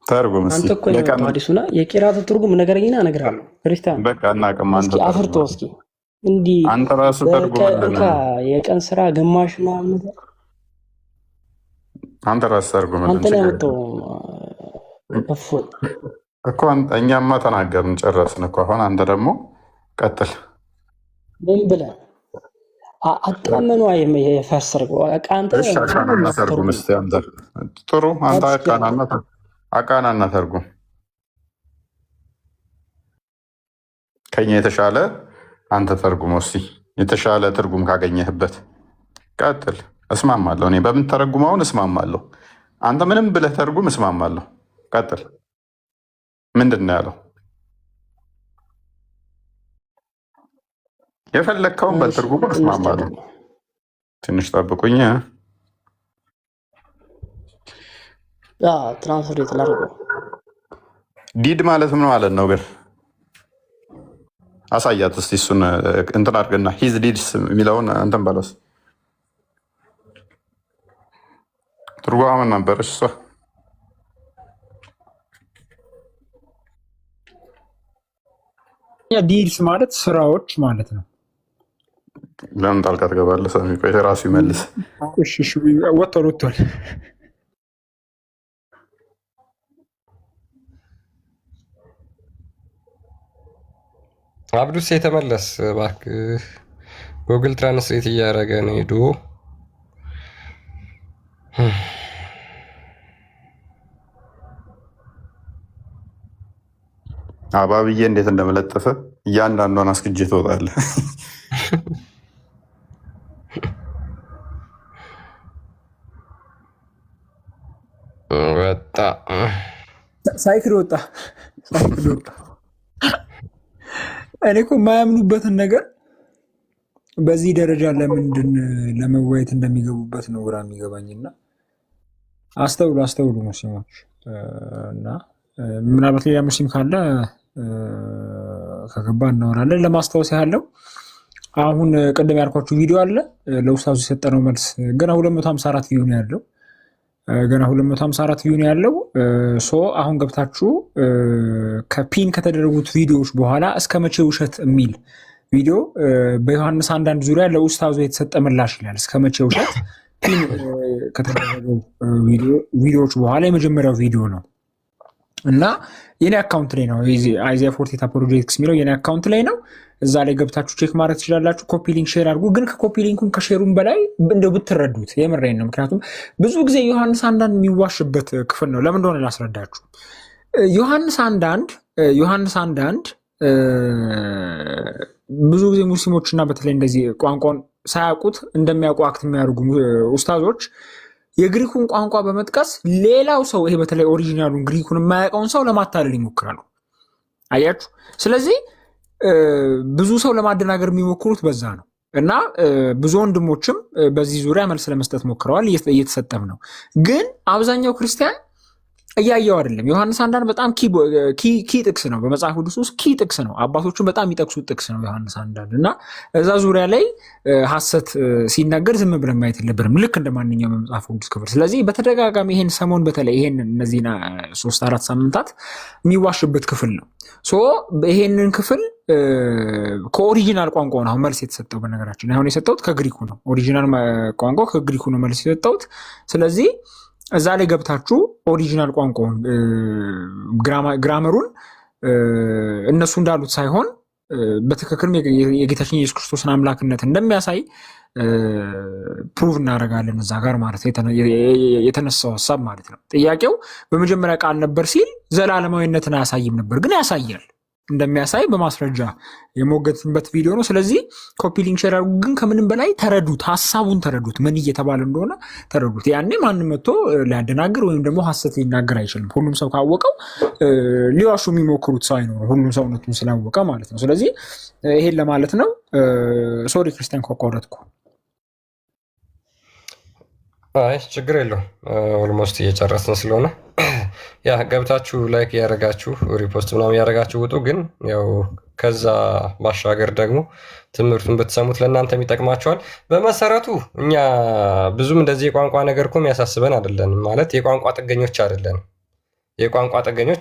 ተርጉም እስኪ። አንተ እኮ ነው አዲሱና የቂራት ትርጉም ነገረኝና እነግርሃለሁ። ክርስቲያን በቃ እናቀም። አንተ አፍርቶ እስኪ እንዲህ አንተ ራስህ ተርጉመልን። የቀን ስራ ግማሽ ምናምን አንተ ራስህ ተርጉመልን። አንተ ነው ያመጣው እኮ። እኛማ ተናገርን ጨረስን እኮ። አሁን አንተ ደግሞ ቀጥል። ምን ብለህ አጣመኑ የፈሰርኩ አንተ ተርጉም እስኪ። አንተ ጥሩ አንተ አቃናና ተርጉም። ከኛ የተሻለ አንተ ተርጉም እስኪ። የተሻለ ትርጉም ካገኘህበት ቀጥል። እስማማለሁ። እኔ በምን ተረጉመውን እስማማለሁ። አንተ ምንም ብለህ ተርጉም እስማማለሁ። ቀጥል። ምንድን ነው ያለው? የፈለግከውን በትርጉም እስማማለሁ። ትንሽ ጠብቁኝ። ትራንስሌት ላድርገው። ዲድ ማለት ምን ማለት ነው ግን? አሳያት እስኪ። እሱን እንትን አድርገና ሂዝ ዲድስ የሚለውን እንትን በለስ። ትርጓሜ ምን ነበረች እሷ? ዲድስ ማለት ስራዎች ማለት ነው። ለምን ጣልቃ ትገባለህ? ሰሚ ቆይ ራሱ ይመልስ። ወጥቷል። አብዱስ የተመለስ እባክህ። ጉግል ትራንስሌት እያደረገ ነው ሄዶ። አባብዬ እንዴት እንደመለጠፈ እያንዳንዷን አስክጄ ትወጣለህ። ወጣ ሳይክል ወጣ። እኔ እኮ የማያምኑበትን ነገር በዚህ ደረጃ ለምንድን ለመወያየት እንደሚገቡበት ነው ግራ የሚገባኝና አስተውሉ ሙስሊሞች። እና ምናልባት ሌላ ሙስሊም ካለ ከገባ እናወራለን። ለማስታወስ ያለው አሁን ቅድም ያልኳችሁ ቪዲዮ አለ ለኡስታዙ የሰጠነው መልስ ገና 254 ቪዲዮ ነው ያለው። ገና 254 ቪዲዮ ነው ያለው። አሁን ገብታችሁ ከፒን ከተደረጉት ቪዲዮዎች በኋላ እስከ መቼ ውሸት የሚል ቪዲዮ በዮሐንስ 1:1 ዙሪያ ለኡስታዙ የተሰጠ ምላሽ ይላል። እስከ መቼ ውሸት ፒን ከተደረጉ ቪዲዮዎች በኋላ የመጀመሪያው ቪዲዮ ነው እና የኔ አካውንት ላይ ነው። አይዚያ ፎርቴታ ፕሮጀክትስ የሚለው የኔ አካውንት ላይ ነው። እዛ ላይ ገብታችሁ ቼክ ማድረግ ትችላላችሁ። ኮፒ ሊንክ ሼር አድርጉ። ግን ከኮፒ ሊንኩም ከሼሩም በላይ እንደው ብትረዱት የምሬን ነው። ምክንያቱም ብዙ ጊዜ ዮሐንስ 1:1 የሚዋሽበት ክፍል ነው። ለምን እንደሆነ ላስረዳችሁ። ዮሐንስ 1:1 ብዙ ጊዜ ሙስሊሞችና በተለይ እንደዚህ ቋንቋን ሳያውቁት እንደሚያውቁ አክት የሚያደርጉ ኡስታዞች የግሪኩን ቋንቋ በመጥቀስ ሌላው ሰው ይሄ በተለይ ኦሪጂናሉን ግሪኩን የማያውቀውን ሰው ለማታለል ይሞክራሉ። አያችሁ። ስለዚህ ብዙ ሰው ለማደናገር የሚሞክሩት በዛ ነው እና ብዙ ወንድሞችም በዚህ ዙሪያ መልስ ለመስጠት ሞክረዋል። እየተሰጠም ነው። ግን አብዛኛው ክርስቲያን እያየው አይደለም። ዮሐንስ 1 በጣም ኪ ጥቅስ ነው፣ በመጽሐፍ ቅዱስ ውስጥ ኪ ጥቅስ ነው። አባቶቹን በጣም የሚጠቅሱት ጥቅስ ነው ዮሐንስ 1 እና እዛ ዙሪያ ላይ ሐሰት ሲናገር ዝም ብለን ማየት የለብንም፣ ልክ እንደ ማንኛውም የመጽሐፍ ቅዱስ ክፍል። ስለዚህ በተደጋጋሚ ይሄን ሰሞን በተለይ ይሄን እነዚህና 3-4 ሳምንታት የሚዋሽበት ክፍል ነው። ይሄንን ክፍል ከኦሪጂናል ቋንቋ ነው መልስ የተሰጠው። በነገራችን አሁን የሰጠሁት ከግሪኩ ነው፣ ኦሪጂናል ቋንቋ ከግሪኩ ነው መልስ የሰጠሁት። ስለዚህ እዛ ላይ ገብታችሁ ኦሪጂናል ቋንቋውን ግራመሩን እነሱ እንዳሉት ሳይሆን በትክክልም የጌታችን ኢየሱስ ክርስቶስን አምላክነት እንደሚያሳይ ፕሩቭ እናደርጋለን እዛ ጋር ማለት የተነሳው ሀሳብ ማለት ነው። ጥያቄው በመጀመሪያ ቃል ነበር ሲል ዘላለማዊነትን አያሳይም ነበር፣ ግን ያሳያል። እንደሚያሳይ በማስረጃ የሞገትንበት ቪዲዮ ነው። ስለዚህ ኮፒ ሊንክ ሼር አድርጉ። ግን ከምንም በላይ ተረዱት፣ ሀሳቡን ተረዱት፣ ምን እየተባለ እንደሆነ ተረዱት። ያኔ ማንም መጥቶ ሊያደናግር ወይም ደግሞ ሀሰት ሊናገር አይችልም። ሁሉም ሰው ካወቀው ሊዋሹ የሚሞክሩት ሰው አይኖርም፣ ሁሉም ሰው እውነቱን ስላወቀ ማለት ነው። ስለዚህ ይሄን ለማለት ነው። ሶሪ ክርስቲያን ካቋረጥኩ። አይ ችግር የለውም። ኦልሞስት እየጨረስን ስለሆነ ያ ገብታችሁ ላይክ እያደረጋችሁ ሪፖስት ምናምን እያደረጋችሁ ውጡ። ግን ያው ከዛ ባሻገር ደግሞ ትምህርቱን ብትሰሙት ለእናንተም ይጠቅማችኋል። በመሰረቱ እኛ ብዙም እንደዚህ የቋንቋ ነገር እኮ የሚያሳስበን አይደለንም። ማለት የቋንቋ ጥገኞች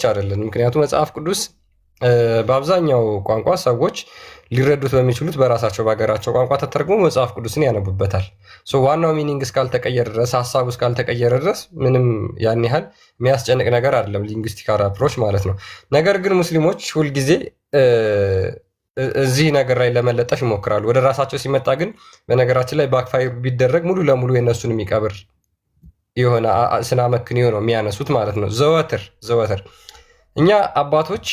አይደለንም። ምክንያቱም መጽሐፍ ቅዱስ በአብዛኛው ቋንቋ ሰዎች ሊረዱት በሚችሉት በራሳቸው በሀገራቸው ቋንቋ ተተርጉሞ መጽሐፍ ቅዱስን ያነቡበታል። ዋናው ሚኒንግ እስካልተቀየረ ድረስ ሀሳቡ እስካልተቀየረ ድረስ ምንም ያን ያህል የሚያስጨንቅ ነገር አይደለም፣ ሊንግስቲካል አፕሮች ማለት ነው። ነገር ግን ሙስሊሞች ሁልጊዜ እዚህ ነገር ላይ ለመለጠፍ ይሞክራሉ። ወደ ራሳቸው ሲመጣ ግን በነገራችን ላይ ባክፋይር ቢደረግ ሙሉ ለሙሉ የእነሱን የሚቀብር የሆነ ስናመክንዮ ነው የሚያነሱት ማለት ነው። ዘወትር እኛ አባቶች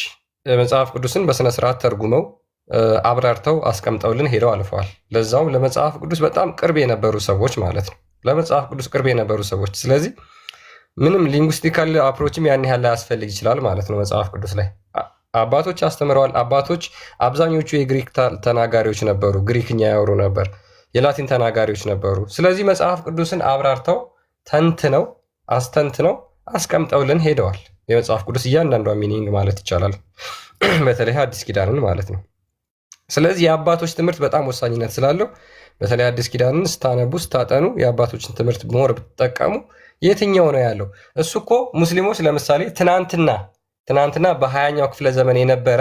መጽሐፍ ቅዱስን በስነስርዓት ተርጉመው አብራርተው አስቀምጠውልን ሄደው አልፈዋል። ለዛውም ለመጽሐፍ ቅዱስ በጣም ቅርብ የነበሩ ሰዎች ማለት ነው። ለመጽሐፍ ቅዱስ ቅርብ የነበሩ ሰዎች። ስለዚህ ምንም ሊንጉስቲካል አፕሮችም ያን ያህል ላያስፈልግ ይችላል ማለት ነው። መጽሐፍ ቅዱስ ላይ አባቶች አስተምረዋል። አባቶች አብዛኞቹ የግሪክ ተናጋሪዎች ነበሩ፣ ግሪክኛ ያወሩ ነበር፣ የላቲን ተናጋሪዎች ነበሩ። ስለዚህ መጽሐፍ ቅዱስን አብራርተው ተንትነው አስተንትነው አስቀምጠውልን ሄደዋል። የመጽሐፍ ቅዱስ እያንዳንዷ ሚኒንግ ማለት ይቻላል፣ በተለይ አዲስ ኪዳንን ማለት ነው። ስለዚህ የአባቶች ትምህርት በጣም ወሳኝነት ስላለው በተለይ አዲስ ኪዳንን ስታነቡ ስታጠኑ የአባቶችን ትምህርት ሞር ብትጠቀሙ የትኛው ነው ያለው? እሱ እኮ ሙስሊሞች ለምሳሌ ትናንትና በ20ኛው ክፍለ ዘመን የነበረ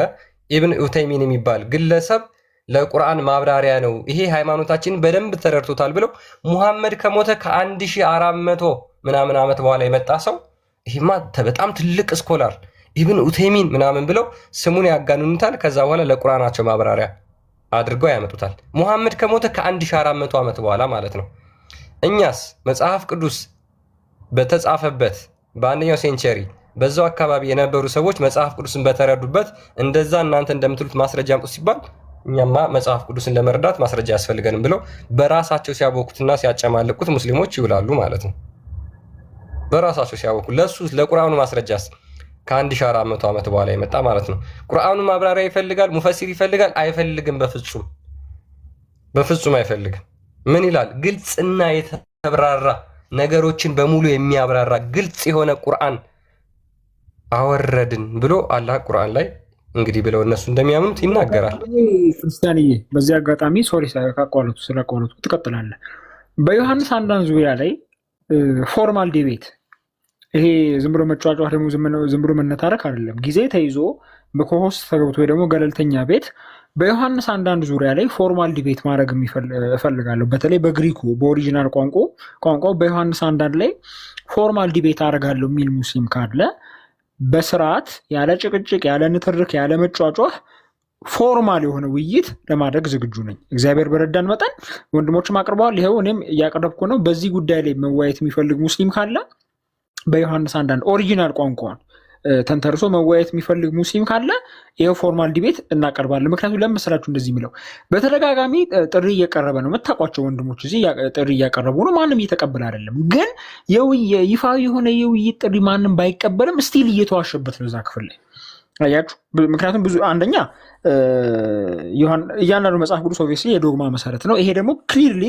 ኢብን ኡተይሚን የሚባል ግለሰብ ለቁርአን ማብራሪያ ነው ይሄ ሃይማኖታችንን በደንብ ተረድቶታል ብለው ሙሐመድ ከሞተ ከ1400 ምናምን ዓመት በኋላ የመጣ ሰው ይሄማ በጣም ትልቅ ስኮላር ኢብን ኡተይሚን ምናምን ብለው ስሙን ያጋንኑታል። ከዛ በኋላ ለቁርአናቸው ማብራሪያ አድርገው ያመጡታል። ሙሐመድ ከሞተ ከ1400 ዓመት በኋላ ማለት ነው። እኛስ መጽሐፍ ቅዱስ በተጻፈበት በአንደኛው ሴንቸሪ በዛው አካባቢ የነበሩ ሰዎች መጽሐፍ ቅዱስን በተረዱበት እንደዛ እናንተ እንደምትሉት ማስረጃ አምጡ ሲባል እኛማ መጽሐፍ ቅዱስን ለመረዳት ማስረጃ ያስፈልገንም ብለው በራሳቸው ሲያቦኩትና ሲያጨማልቁት ሙስሊሞች ይውላሉ ማለት ነው። በራሳቸው ሲያቦኩ ለቁርአኑ ማስረጃስ ከ1400 ዓመት በኋላ የመጣ ማለት ነው። ቁርአኑ ማብራሪያ ይፈልጋል፣ ሙፈሲር ይፈልጋል? አይፈልግም። በፍጹም አይፈልግም። ምን ይላል? ግልጽና የተብራራ ነገሮችን በሙሉ የሚያብራራ ግልጽ የሆነ ቁርአን አወረድን ብሎ አላህ ቁርአን ላይ እንግዲህ ብለው እነሱ እንደሚያምኑት ይናገራል። ክርስቲያንዬ በዚህ አጋጣሚ ሶሪ ስለቋረጡ ትቀጥላለህ። በዮሐንስ 1 ዙሪያ ላይ ፎርማል ዲቤት ይሄ ዝም ብሎ መጫጫህ ደግሞ ዝም ብሎ መነታረክ አይደለም። ጊዜ ተይዞ በኮሆስት ተገብቶ ወይ ደግሞ ገለልተኛ ቤት በዮሐንስ 1 ዙሪያ ላይ ፎርማል ዲቤት ማድረግ እፈልጋለሁ። በተለይ በግሪኩ በኦሪጂናል ቋንቋው በዮሐንስ 1 ላይ ፎርማል ዲቤት አደርጋለሁ የሚል ሙስሊም ካለ በስርዓት ያለ ጭቅጭቅ፣ ያለ ንትርክ፣ ያለ መጫጫህ ፎርማል የሆነ ውይይት ለማድረግ ዝግጁ ነኝ። እግዚአብሔር በረዳን መጠን ወንድሞችም አቅርበዋል። ይኸው እኔም እያቀረብኩ ነው። በዚህ ጉዳይ ላይ መወያየት የሚፈልግ ሙስሊም ካለ በዮሐንስ 1 ኦሪጂናል ቋንቋን ተንተርሶ መወያየት የሚፈልግ ሙስሊም ካለ ይኸው ፎርማል ዲቤት እናቀርባለን። ምክንያቱም ለመሰላችሁ እንደዚህ የሚለው በተደጋጋሚ ጥሪ እየቀረበ ነው። የምታውቋቸው ወንድሞች እዚህ ጥሪ እያቀረቡ ነው። ማንም እየተቀበለ አይደለም። ግን ይፋዊ የሆነ የውይይት ጥሪ ማንም ባይቀበልም ስቲል እየተዋሸበት ነው እዛ ክፍል ላይ። አያችሁ። ምክንያቱም ብዙ አንደኛ እያንዳንዱ መጽሐፍ ቅዱስ ኦብቪየስሊ የዶግማ መሰረት ነው። ይሄ ደግሞ ክሊርሊ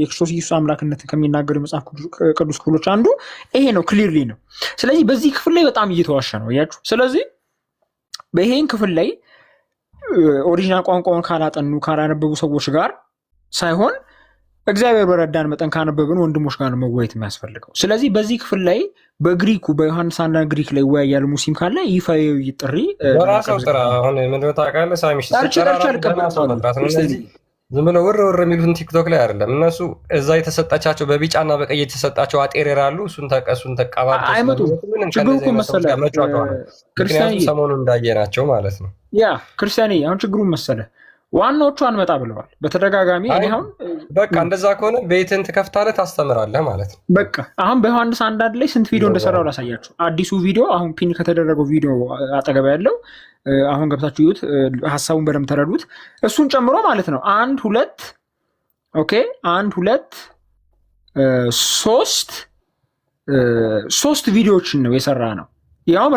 የክርስቶስ ኢየሱስ አምላክነት ከሚናገሩ የመጽሐፍ ቅዱስ ክፍሎች አንዱ ይሄ ነው፣ ክሊርሊ ነው። ስለዚህ በዚህ ክፍል ላይ በጣም እየተዋሸ ነው። አያችሁ። ስለዚህ በይሄን ክፍል ላይ ኦሪጂናል ቋንቋውን ካላጠኑ ካላነበቡ ሰዎች ጋር ሳይሆን እግዚአብሔር በረዳን መጠን ካነበብን ወንድሞች ጋር ነው መወያየት የሚያስፈልገው። ስለዚህ በዚህ ክፍል ላይ በግሪኩ በዮሐንስ አንዳንድ ግሪክ ላይ ይወያያል ሙስሊም ካለ ይፋዊ ጥሪ በራሰው ጥራ። አሁን ምንድነው ታውቃለህ ሳሚሽ ዝም ብለው ውር ውር የሚሉትን ቲክቶክ ላይ አይደለም። እነሱ እዛ የተሰጣቻቸው በቢጫና በቀይ የተሰጣቸው አጤሬር አሉ። እሱን ተቀባብ አይመጡም። ችግሩ እኮ መሰለህ ክርስቲያን ሰሞኑን እንዳየናቸው ማለት ነው። ያ ክርስቲያኔ አሁን ችግሩን መሰለህ ዋናዎቹ አንመጣ ብለዋል በተደጋጋሚ። አሁን በቃ እንደዛ ከሆነ ቤትን ትከፍታለህ ታስተምራለህ ማለት ነው። በቃ አሁን በዮሐንስ አንዳንድ ላይ ስንት ቪዲዮ እንደሰራው ላሳያችሁ። አዲሱ ቪዲዮ አሁን ፒን ከተደረገው ቪዲዮ አጠገባ ያለው አሁን ገብታችሁ ይዩት፣ ሀሳቡን በደንብ ተረዱት። እሱን ጨምሮ ማለት ነው 1 2 ኦኬ 1 2 3 ቪዲዮዎችን ነው የሰራ ነው። ያውም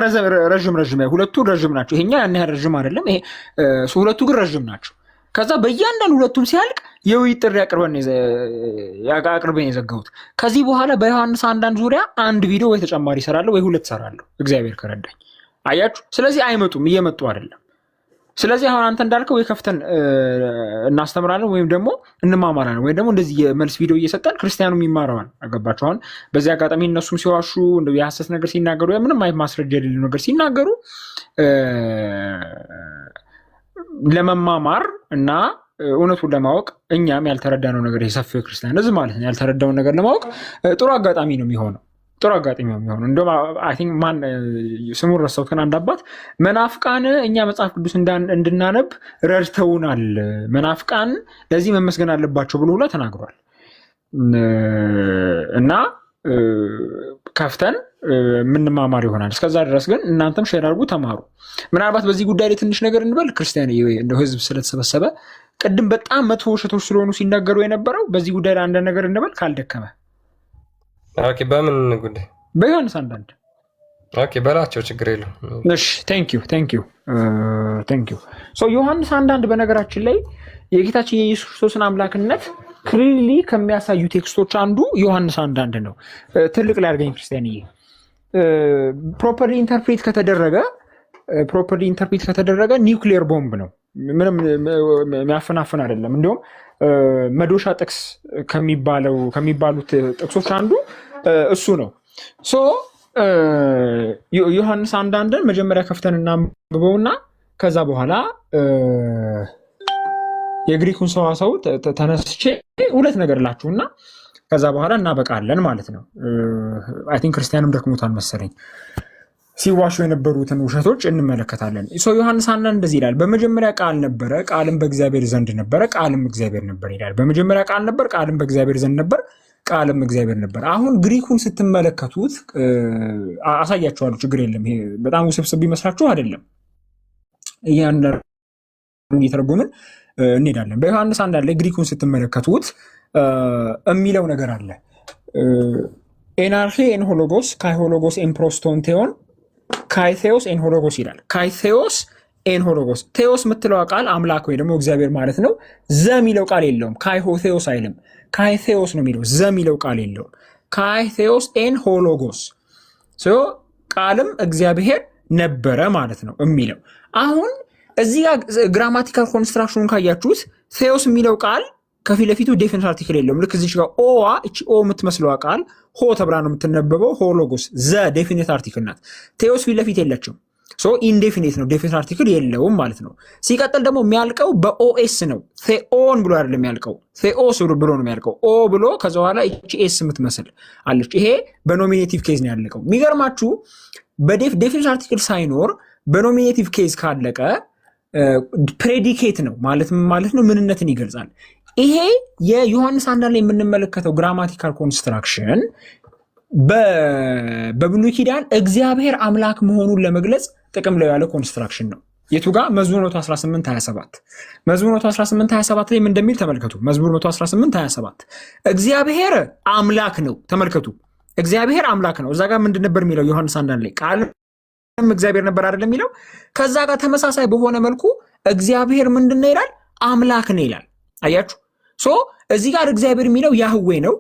ረዥም ሁለቱ ረዥም ናቸው። ይሄኛ ያን ያህል ረዥም አይደለም። ይሄ ሁለቱ ግን ረዥም ናቸው። ከዛ በእያንዳንዱ ሁለቱም ሲያልቅ የውይይት ጥሪ አቅርበን የዘጋሁት። ከዚህ በኋላ በዮሐንስ አንዳንድ ዙሪያ አንድ ቪዲዮ ወይ ተጨማሪ እሰራለሁ ወይ 2 እሰራለሁ እግዚአብሔር ከረዳኝ። አያችሁ። ስለዚህ አይመጡም፣ እየመጡ አይደለም። ስለዚህ አሁን አንተ እንዳልከው ወይ ከፍተን እናስተምራለን ወይም ደግሞ እንማማራለን ወይም ደግሞ እንደዚህ የመልስ ቪዲዮ እየሰጠን ክርስቲያኑም ይማረዋል። አገባችሁ። አሁን በዚህ አጋጣሚ እነሱም ሲዋሹ እንደው የሐሰት ነገር ሲናገሩ ምንም አይነት ማስረጃ የሌለው ነገር ሲናገሩ ለመማማር እና እውነቱን ለማወቅ እኛም ያልተረዳነው ነገር የሰፊው ክርስቲያን ሕዝብ ማለት ነው ያልተረዳውን ነገር ለማወቅ ጥሩ አጋጣሚ ነው የሚሆነው። እንደውም አይ ቲንክ ማን ስሙን ረሳሁት፣ ግን አንድ አባት መናፍቃን እኛ መጽሐፍ ቅዱስ እንድናነብ ረድተውናል፣ መናፍቃን ለዚህ መመስገን አለባቸው ብሎ ሁላ ተናግሯል። እና ከፍተን ምንማማር ይሆናል። እስከዛ ድረስ ግን እናንተም ሼር አድርጉ፣ ተማሩ። ምናልባት በዚህ ጉዳይ ላይ ትንሽ ነገር እንበል። ክርስቲያን እንደው ህዝብ ስለተሰበሰበ ቅድም በጣም መጥፎ ውሸቶች ስለሆኑ ሲናገሩ የነበረው በዚህ ጉዳይ ላይ አንድ ነገር እንበል ካልደከመ። ኦኬ በምን ጉዳይ? በዮሐንስ አንዳንድ ኦኬ በላቸው፣ ችግር የለም። እሺ ቴንክ ዩ ሶ ዮሐንስ አንዳንድ በነገራችን ላይ የጌታችን የኢየሱስ ክርስቶስን አምላክነት ክሊርሊ ከሚያሳዩ ቴክስቶች አንዱ ዮሐንስ አንዳንድ ነው። ትልቅ ላይ አድርገኝ ክርስቲያንዬ። ፕሮፐርሊ ኢንተርፕሬት ከተደረገ ኒውክሊየር ቦምብ ነው። ምንም የሚያፈናፍን አይደለም። እንዲሁም መዶሻ ጥቅስ ከሚባሉት ጥቅሶች አንዱ እሱ ነው። ሶ ዮሐንስ አንዳንድን መጀመሪያ ከፍተን እናንብበውና ከዛ በኋላ የግሪኩን ሰዋሰው ተነስቼ 2 ነገር ላችሁና ከዛ በኋላ እናበቃለን ማለት ነው። አይ ቲንክ ክርስቲያንም ደክሞታል መሰለኝ። ሲዋሹ የነበሩትን ውሸቶች እንመለከታለን። ሰው ዮሐንስ አንዳንድ እንደዚህ ይላል፣ በመጀመሪያ ቃል ነበረ፣ ቃልም በእግዚአብሔር ዘንድ ነበረ፣ ቃልም እግዚአብሔር ነበር ይላል። በመጀመሪያ ቃል ነበር፣ ቃልም በእግዚአብሔር ዘንድ ነበር፣ ቃልም እግዚአብሔር ነበር። አሁን ግሪኩን ስትመለከቱት አሳያችኋለሁ፣ ችግር የለም። ይሄ በጣም ውስብስብ ቢመስላችሁ አይደለም፣ እየተረጎምን እንሄዳለን። በዮሐንስ አንዳንድ ላይ ግሪኩን ስትመለከቱት የሚለው ነገር አለ። ኤናርኪ ኤን ሆሎጎስ ካይሆሎጎስ ኤን ፕሮስቶንቴዮን ካይቴዎስ ኤን ሆሎጎስ ይላል። ካይቴዎስ ኤን ሆሎጎስ። ቴዎስ የምትለው ቃል አምላክ ወይ ደግሞ እግዚአብሔር ማለት ነው። ዘ የሚለው ቃል የለውም። ካይሆቴዎስ አይልም፣ ካይቴዎስ ነው የሚለው። ዘ የሚለው ቃል የለውም። ካይቴዎስ ኤን ሆሎጎስ ቃልም እግዚአብሔር ነበረ ማለት ነው የሚለው። አሁን እዚህ ግራማቲካል ኮንስትራክሽኑን ካያችሁት ቴዎስ የሚለው ቃል ከፊት ለፊቱ ዴፊኒት አርቲክል የለውም። ልክ እዚህ ጋር ኦዋ እቺ ኦ የምትመስለዋ ቃል ሆ ተብላ ነው የምትነበበው። ሆሎጎስ ዘ ዴፊኒት አርቲክል ናት። ቴዎስ ፊት ለፊት የለችም። ሶ ኢንዴፊኒት ነው፣ ዴፊኒት አርቲክል የለውም ማለት ነው። ሲቀጥል ደግሞ የሚያልቀው በኦኤስ ነው። ቴኦን ብሎ አይደለም የሚያልቀው፣ ቴኦስ ብሎ ነው የሚያልቀው። ኦ ብሎ ከዛ በኋላ እቺ ኤስ የምትመስል አለች። ይሄ በኖሚኔቲቭ ኬዝ ነው ያለቀው። የሚገርማችሁ በዴፊኒት አርቲክል ሳይኖር በኖሚኔቲቭ ኬዝ ካለቀ ፕሬዲኬት ነው ማለት ነው፣ ምንነትን ይገልጻል። ይሄ የዮሐንስ አንዳንድ ላይ የምንመለከተው ግራማቲካል ኮንስትራክሽን በብሉይ ኪዳን እግዚአብሔር አምላክ መሆኑን ለመግለጽ ጥቅም ላይ ያለ ኮንስትራክሽን ነው። የቱ ጋር? መዝሙር 118:27 መዝሙር 118:27 ላይ ምን እንደሚል ተመልከቱ። መዝሙር 118:27 እግዚአብሔር አምላክ ነው። ተመልከቱ፣ እግዚአብሔር አምላክ ነው። እዛ ጋር ምንድን ነበር የሚለው ዮሐንስ አንዳንድ ላይ ቃል እግዚአብሔር ነበር አይደለም የሚለው። ከዛ ጋር ተመሳሳይ በሆነ መልኩ እግዚአብሔር ምንድነው ይላል? አምላክ ነው ይላል። አያችሁ? ሶ እዚህ ጋር እግዚአብሔር የሚለው ያህዌ ነው።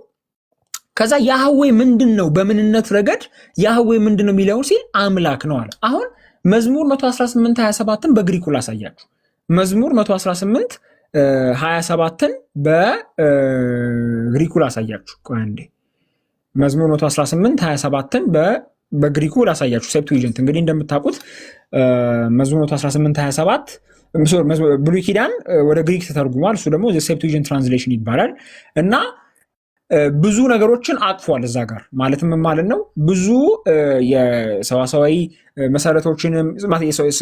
ከዛ ያህዌ ምንድነው በምንነት ረገድ ያህዌ ምንድነው የሚለው ሲል አምላክ ነው አለ። አሁን መዝሙር 118:27ን በግሪኩ ላሳያችሁ። መዝሙር 118:27ን በግሪኩ ላሳያችሁ። ቆይ አንዴ መዝሙር 118:27ን በግሪኩ ላሳያችሁ። ሴፕቱዊጀንት እንግዲህ እንደምታውቁት መዝሙር 118:27 ብሉይ ኪዳን ወደ ግሪክ ተተርጉሟል። እሱ ደግሞ ሴፕቱዊጀንት ትራንስሌሽን ይባላል እና ብዙ ነገሮችን አቅፏል እዛ ጋር። ማለትም ማለት ነው ብዙ የሰዋሰዋዊ መሰረቶችንም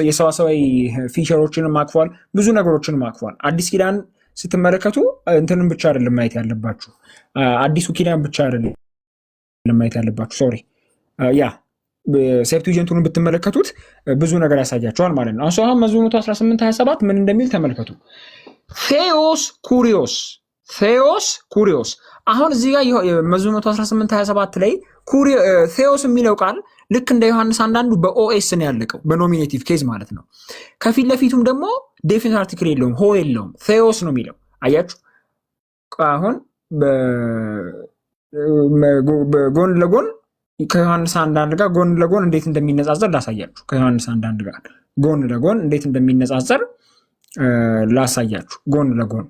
የሰዋሰዋዊ ፊቸሮችንም አቅፏል፣ ብዙ ነገሮችንም አቅፏል። አዲስ ኪዳን ስትመለከቱ እንትንም ብቻ አይደለም ማየት ያለባችሁ፣ አዲሱ ኪዳን ብቻ አይደለም ማየት ያለባችሁ። ሶሪ ያ ሴፕቱዊጀንቱን ብትመለከቱት ብዙ ነገር ያሳያቸዋል ማለት ነው። አሁን መዝሙር 118:27 ምን እንደሚል ተመልከቱ። ቴዎስ ኩሪዮስ። አሁን እዚህ ጋር መዝሙር 118:27 ላይ ቴዎስ የሚለው ቃል ልክ እንደ ዮሐንስ አንዳንዱ በኦኤስ ነው ያለቀው፣ በኖሚኔቲቭ ኬዝ ማለት ነው። ከፊት ለፊቱም ደግሞ ዴፊኒት አርቲክል የለውም፣ ሆ የለውም፣ ቴዎስ ነው የሚለው። አያችሁ? አሁን ጎን ለጎን ከዮሐንስ አንዳንድ ጋር ጎን ለጎን እንዴት እንደሚነጻጸር ላሳያችሁ። ከዮሐንስ አንዳንድ ጋር ጎን ለጎን እንዴት እንደሚነጻጸር ላሳያችሁ። ጎን ለጎን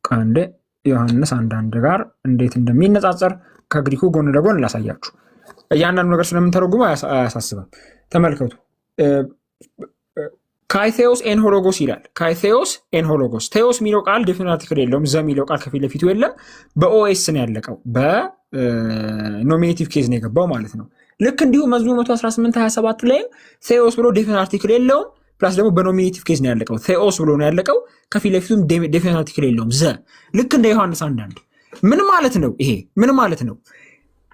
አንዴ ዮሐንስ አንዳንድ ጋር እንዴት እንደሚነጻጸር ከግሪኩ ጎን ለጎን ላሳያችሁ። እያንዳንዱ ነገር ስለምንተረጉሙ አያሳስብም። ተመልከቱ። ካይቴዎስ ኤን ሆሎጎስ ይላል። ካይቴዎስ ኤን ሆሎጎስ። ቴዎስ የሚለው ቃል ዴፊኒት አርቲክል የለውም። ዘ የሚለው ቃል ከፊት ለፊቱ የለም። በኦኤስ ነው ያለቀው። በኖሚኔቲቭ ኬዝ ነው የገባው ማለት ነው። ልክ እንዲሁ መዝሙር 118:27 ላይም ቴዎስ ብሎ ዴፊኒት አርቲክል የለውም። ፕላስ ደግሞ በኖሚኔቲቭ ኬዝ ነው ያለቀው። ቴዎስ ብሎ ነው ያለቀው። ከፊት ለፊቱም ዴፊኒት አርቲክል የለውም። ዘ ልክ እንደ ዮሐንስ አንዳንድ። ምን ማለት ነው ይሄ? ምን ማለት ነው?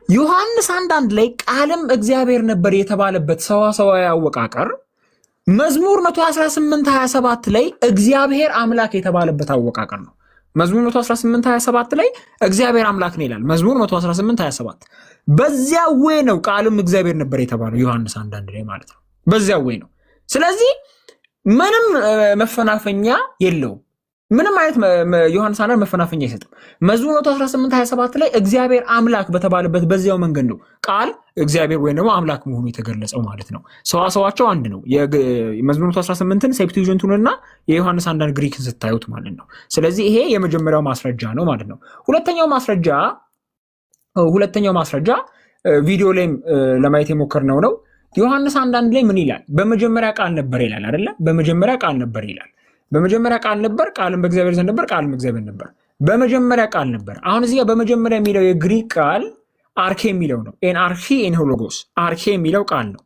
ዮሐንስ አንዳንድ ላይ ቃልም እግዚአብሔር ነበር የተባለበት ሰዋሰዋዊ አወቃቀር መዝሙር 118:27 ላይ እግዚአብሔር አምላክ የተባለበት አወቃቀር ነው። መዝሙር 118:27 ላይ እግዚአብሔር አምላክ ነው ይላል። መዝሙር 118:27 በዚያ ወይ ነው ቃልም እግዚአብሔር ነበር የተባለው ዮሐንስ አንዳንድ ላይ ማለት ነው። በዚያ ወይ ነው። ስለዚህ ምንም መፈናፈኛ የለውም። ምንም አይነት ዮሐንስ አንዳንድ መፈናፈኛ አይሰጥም። መዝሙር 118:27 ላይ እግዚአብሔር አምላክ በተባለበት በዚያው መንገድ ነው ቃል እግዚአብሔር ወይም ደግሞ አምላክ መሆኑ የተገለጸው ማለት ነው። ሰዋሰዋቸው አንድ ነው። የመዝሙር 118ን ሴፕቱዊጀንቱንና የዮሐንስ አንዳንድ ግሪክን ስታዩት ማለት ነው። ስለዚህ ይሄ የመጀመሪያው ማስረጃ ነው ማለት ነው። ሁለተኛው ማስረጃ ቪዲዮ ላይም ለማየት የሞከርነው ነው። ዮሐንስ አንዳንድ ላይ ምን ይላል? በመጀመሪያ ቃል ነበር ይላል አይደለ? በመጀመሪያ ቃል ነበር ይላል። በመጀመሪያ ቃል ነበር፣ ቃልም በእግዚአብሔር ዘንድ ነበር፣ ቃልም እግዚአብሔር ነበር። በመጀመሪያ ቃል ነበር። አሁን እዚህ ጋር በመጀመሪያ የሚለው የግሪክ ቃል አርኬ የሚለው ነው። ኤንአርኪ ኤንሆሎጎስ አርኬ የሚለው ቃል ነው።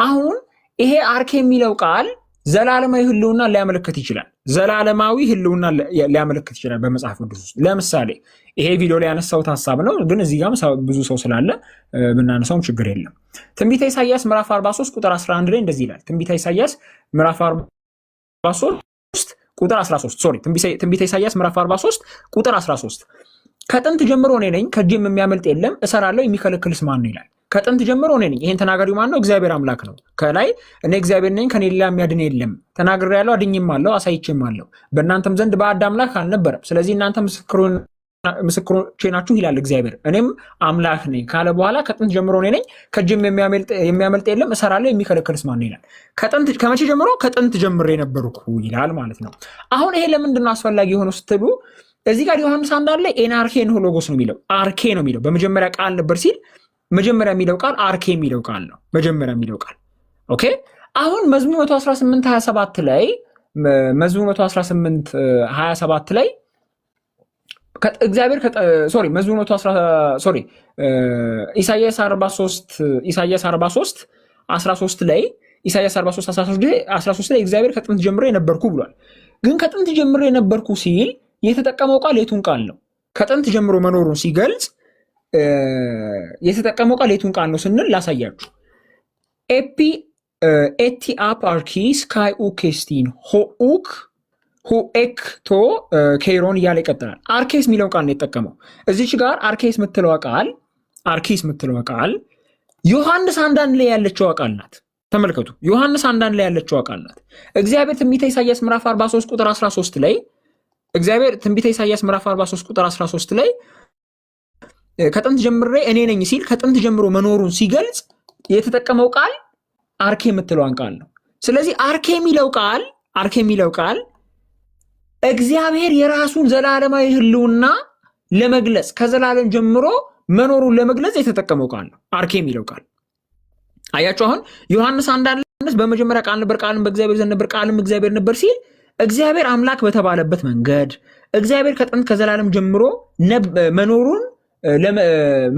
አሁን ይሄ አርኬ የሚለው ቃል ዘላለማዊ ህልውና ሊያመለክት ይችላል። ዘላለማዊ ህልውና ሊያመለክት ይችላል በመጽሐፍ ቅዱስ ውስጥ። ለምሳሌ ይሄ ቪዲዮ ላይ ያነሳሁት ሀሳብ ነው፣ ግን እዚህ ጋርም ብዙ ሰው ስላለ ብናነሳውም ችግር የለም። ትንቢተ ኢሳይያስ ምዕራፍ 43 ቁጥር 11 ላይ እንደዚህ ይላል። ትንቢተ ኢሳይያስ ምዕራፍ 43 ቁጥር 13 ሶሪ ትንቢተ ኢሳይያስ ምዕራፍ 43 ቁጥር 13 ከጥንት ጀምሮ እኔ ነኝ፣ ከእጄም የሚያመልጥ የለም፣ እሰራለሁ፣ የሚከለክልስ ማን ነው ይላል። ከጥንት ጀምሮ እኔ ነኝ። ይሄን ተናጋሪው ማን ነው? እግዚአብሔር አምላክ ነው። ከላይ እኔ እግዚአብሔር ነኝ፣ ከኔ ሌላ የሚያድን የለም፣ ተናግሬያለሁ፣ አድኜማለሁ፣ አሳይቼማለሁ። በእናንተም ዘንድ ባዕድ አምላክ አልነበረም፣ ስለዚህ እናንተ ምስክሮቼ ናችሁ ይላል እግዚአብሔር። እኔም አምላክ ነኝ ካለ በኋላ ከጥንት ጀምሮ እኔ ነኝ፣ ከእጄም የሚያመልጥ የለም፣ እሰራለሁ፣ የሚከለክልስ ማን ነው ይላል። ከመቼ ጀምሮ? ከጥንት ጀምሬ ነበርኩ ይላል ማለት ነው። አሁን ይሄ ለምንድን ነው አስፈላጊ የሆነው ስትሉ እዚህ ጋር ዮሐንስ አንዳንድ ላይ ኤንአርኬ ኤንሆሎጎስ ነው የሚለው፣ አርኬ ነው የሚለው። በመጀመሪያ ቃል ነበር ሲል መጀመሪያ የሚለው ቃል አርኬ የሚለው ቃል ነው። መጀመሪያ የሚለው ቃል ኦኬ። አሁን መዝሙር 118:27 ላይ ላይ እግዚአብሔር መዝሙር ኢሳይያስ 43:13 ላይ ኢሳይያስ 43:13 ላይ እግዚአብሔር ከጥንት ጀምሮ የነበርኩ ብሏል። ግን ከጥንት ጀምሮ የነበርኩ ሲል የተጠቀመው ቃል የቱን ቃል ነው? ከጥንት ጀምሮ መኖሩን ሲገልጽ የተጠቀመው ቃል የቱን ቃል ነው ስንል ላሳያችሁ። ኤቲአፕ አርኪ ስካይ ኡኬስቲን ሆኡክ ሁኤክቶ ኬሮን እያለ ይቀጥላል። አርኬስ የሚለውን ቃል ነው የተጠቀመው። እዚች ጋር አርኬስ የምትለዋ ቃል አርኪስ የምትለው ቃል ዮሐንስ 1:1 ላይ ያለችው ቃል ናት። ተመልከቱ፣ ዮሐንስ 1:1 ላይ ያለችው ቃል ናት። እግዚአብሔር ትንቢተ ኢሳይያስ ምዕራፍ 43 ቁጥር 13 ላይ እግዚአብሔር ትንቢተ ኢሳይያስ ምዕራፍ 43 ቁጥር 13 ላይ ከጥንት ጀምሬ እኔ ነኝ ሲል ከጥንት ጀምሮ መኖሩን ሲገልጽ የተጠቀመው ቃል አርኬ የምትለዋን ቃል ነው። ስለዚህ አርኬ የሚለው ቃል እግዚአብሔር የራሱን ዘላለማዊ ህልውና ለመግለጽ ከዘላለም ጀምሮ መኖሩን ለመግለጽ የተጠቀመው ቃል ነው አርኬ የሚለው ቃል። አያችሁ አሁን ዮሐንስ 1:1 በመጀመሪያ ቃል ነበር፣ ቃልም በእግዚአብሔር ዘንድ ነበር፣ ቃልም እግዚአብሔር ነበር ሲል እግዚአብሔር አምላክ በተባለበት መንገድ እግዚአብሔር ከጥንት ከዘላለም ጀምሮ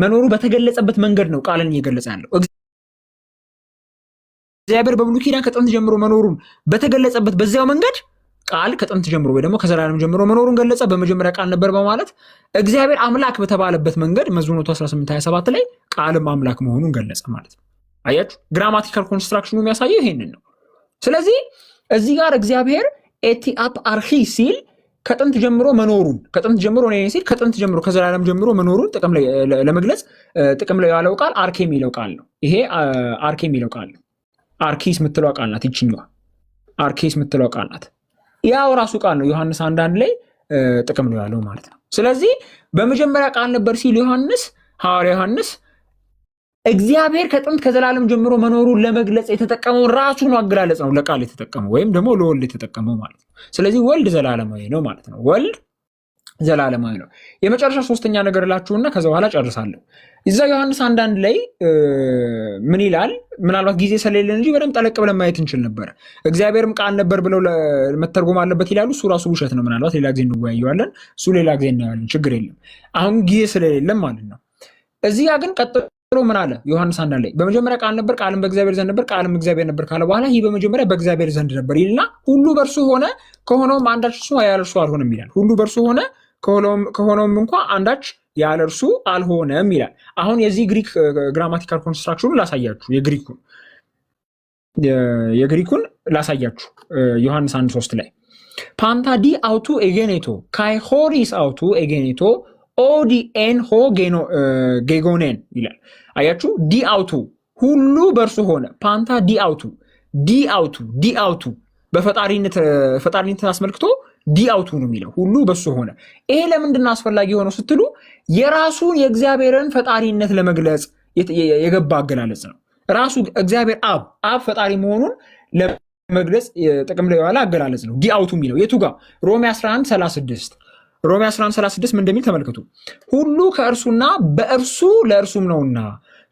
መኖሩ በተገለጸበት መንገድ ነው ቃልን እየገለጸ ያለው። እግዚአብሔር በብሉይ ኪዳን ከጥንት ጀምሮ መኖሩን በተገለጸበት በዚያው መንገድ ቃል ከጥንት ጀምሮ ወይ ደግሞ ከዘላለም ጀምሮ መኖሩን ገለጸ። በመጀመሪያ ቃል ነበር በማለት እግዚአብሔር አምላክ በተባለበት መንገድ መዝሙር 18:27 ላይ ቃልም አምላክ መሆኑን ገለጸ ማለት ነው። አያችሁ ግራማቲካል ኮንስትራክሽኑ የሚያሳየው ይሄንን ነው። ስለዚህ እዚህ ጋር እግዚአብሔር ኤቲአፕ አርኺ ሲል ከጥንት ጀምሮ መኖሩን ከጥንት ጀምሮ ነው ሲል ከጥንት ጀምሮ ከዘላለም ጀምሮ መኖሩን ጥቅም ላይ ለመግለጽ ጥቅም ላይ ያለው ቃል አርኬ የሚለው ቃል ነው። ይሄ አርኬ የሚለው ቃል ነው። አርኪስ የምትለው ቃል ናት። ይችኛዋ አርኪስ የምትለው ቃል ናት። ያው ራሱ ቃል ነው ዮሐንስ 1:1 ላይ ጥቅም ላይ ያለው ማለት ነው። ስለዚህ በመጀመሪያ ቃል ነበር ሲል ሐዋርያ ዮሐንስ እግዚአብሔር ከጥንት ከዘላለም ጀምሮ መኖሩን ለመግለጽ የተጠቀመው ራሱን አገላለጽ ነው ለቃል የተጠቀመው ወይም ደግሞ ለወልድ የተጠቀመው ማለት ነው። ስለዚህ ወልድ ዘላለማዊ ነው ማለት ነው። ወልድ ዘላለማዊ ነው። የመጨረሻ ሶስተኛ ነገር እላችሁና ከዛ በኋላ ጨርሳለሁ። እዛ ዮሐንስ 1:1 ላይ ምን ይላል? ምናልባት ጊዜ ስለሌለን እንጂ በደንብ ጠለቅ ብለን ማየት እንችል ነበር። እግዚአብሔርም ቃል ነበር ብለው መተርጎም አለበት ይላሉ። እሱ ራሱ ውሸት ነው። ምናልባት ሌላ ጊዜ እንወያየዋለን። እሱ ሌላ ጊዜ እናያለን። ችግር የለም። አሁን ጊዜ ስለሌለን ማለት ነው። እዚህ ግን ቀጥሎ ምን አለ ዮሐንስ 1:1 ላይ? በመጀመሪያ ቃል ነበር፣ ቃልም በእግዚአብሔር ዘንድ ነበር፣ ቃልም እግዚአብሔር ነበር ካለ በኋላ ይህ በመጀመሪያ በእግዚአብሔር ዘንድ ነበር ይልና ሁሉ በእርሱ ሆነ፣ ከሆነውም አንዳች እርሱ ያለ እርሱ አልሆነም ይላል። ሁሉ በእርሱ ሆነ፣ ከሆነውም እንኳ አንዳች ያለ እርሱ አልሆነም ይላል። አሁን የዚህ ግሪክ ግራማቲካል ኮንስትራክሽኑ ላሳያችሁ። የግሪኩን ላሳያችሁ። ዮሐንስ 1:3 ላይ ፓንታ ዲ አውቱ ኤጌኔቶ ካይ ሆሪስ አውቱ ኤጌኔቶ ኦዲ ኤን ሆ ጌጎኔን ይላል። አያችሁ ዲ አውቱ ሁሉ በእርሱ ሆነ። ፓንታ ዲ አውቱ በፈጣሪነትን አስመልክቶ ዲ አውቱ ነው የሚለው። ሁሉ በሱ ሆነ። ይሄ ለምንድን አስፈላጊ ሆነው ስትሉ የራሱን የእግዚአብሔርን ፈጣሪነት ለመግለጽ የገባ አገላለጽ ነው። ራሱ እግዚአብሔር አብ ፈጣሪ መሆኑን ለመግለጽ ጥቅም ላይ የዋለ አገላለጽ ነው ዲ አውቱ የሚለው። የቱ ጋር? ሮሜ 11:36 ምን እንደሚል ተመልከቱ። ሁሉ ከእርሱና በእርሱ ለእርሱም ነውና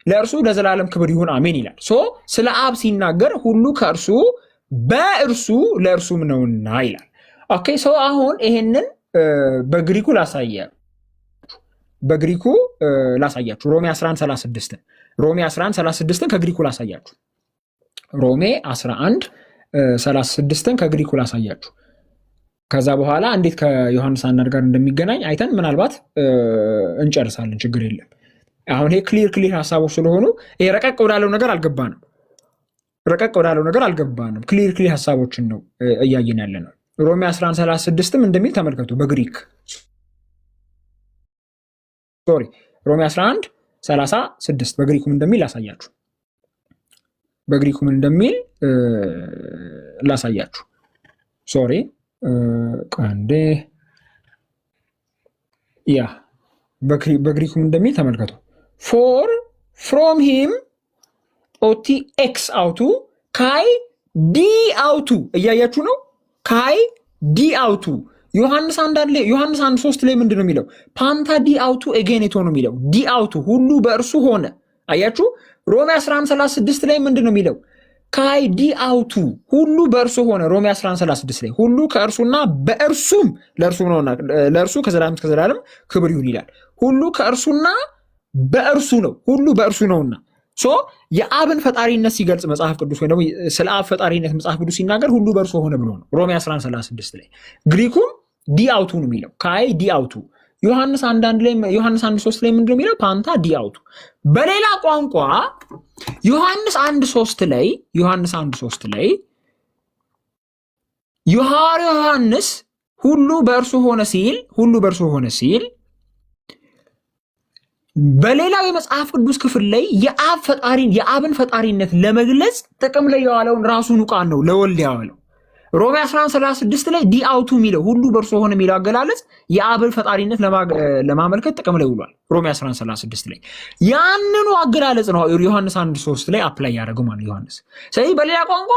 ለእርሱ ለዘላለም ክብር ይሁን አሜን ይላል። ስለ አብ ሲናገር ሁሉ ከእርሱ በእርሱ ለእርሱም ነውና ይላል። ኦኬ አሁን ይሄንን በግሪኩ ላሳያችሁ። ሮሜ 11:36 ከግሪኩ ላሳያችሁ። ሮሜ 11:36 ከግሪኩ ላሳያችሁ። ከዛ በኋላ እንዴት ከዮሐንስ 1:1 ጋር እንደሚገናኝ አይተን ምናልባት እንጨርሳለን። ችግር የለም። አሁን ይሄ ክሊር ሀሳቦች ስለሆኑ ይሄ ረቀቅ ወዳለው ነገር አልገባንም። ክሊር ሀሳቦችን ነው እያየን ያለ ነው። ሮሜ 11:36 እንደሚል ተመልከቱ። ሮሜ 11:36 በግሪኩም እንደሚል ላሳያችሁ። ቀንዴ በግሪኩም እንደሚል ተመልከቱ። ፎር ፍሮም ሂም ኦቲ ኤክስ አውቱ ካይ ዲ አውቱ እያያችሁ ነው። ካይ ዲ አውቱ ዮሐንስ 1:3 ላይ ምንድን ነው የሚለው? ፓንታ ዲ አውቱ ኤጌኔቶ ነው የሚለው። ዲ አውቱ ሁሉ በእርሱ ሆነ። አያችሁ። ሮሜ 11:36 ላይ ምንድን ነው የሚለው? ካይ ዲ አውቱ ሁሉ በእርሱ ሆነ። ሮሜ 11:36 ላይ ሁሉ ከእርሱና በእርሱም ለእርሱ ነውና ለእርሱ ከዘላለም እስከ ዘላለም ክብር ይሁን ይላል። ሁሉ ከእርሱና በእርሱ ነው። ሁሉ በእርሱ ነውና የአብን ፈጣሪነት ሲገልጽ መጽሐፍ ቅዱስ ወይ ደግሞ ስለ አብ ፈጣሪነት መጽሐፍ ቅዱስ ሲናገር ሁሉ በእርሱ ሆነ ብሎ ነው። ሮሜ 11:36 ላይ ግሪኩም ዲ አውቱ ነው የሚለው። ካይ ዲ አውቱ። ዮሐንስ 1:3 ላይ ምንድነው የሚለው? ፓንታ ዲ አውቱ። በሌላ ቋንቋ ዮሐንስ 1:3 ላይ ሐዋርያው ዮሐንስ ሁሉ በእርሱ ሆነ ሲል በሌላው የመጽሐፍ ቅዱስ ክፍል ላይ የአብን ፈጣሪነት ለመግለጽ ጥቅም ላይ የዋለውን ራሱን ቃል ነው ለወልድ ያዋለው። ሮሜ 11:36 ላይ ዲአውቱ የሚለው ሁሉ በእርሱ ሆነ የሚለው አገላለጽ የአብን ፈጣሪነት ለማመልከት ጥቅም ላይ ውሏል። ሮሜ 11:36 ላይ ያንኑ አገላለጽ ነው ዮሐንስ 1:3 ላይ አፕላይ ያደረገው ማለት ዮሐንስ። ስለዚህ በሌላ ቋንቋ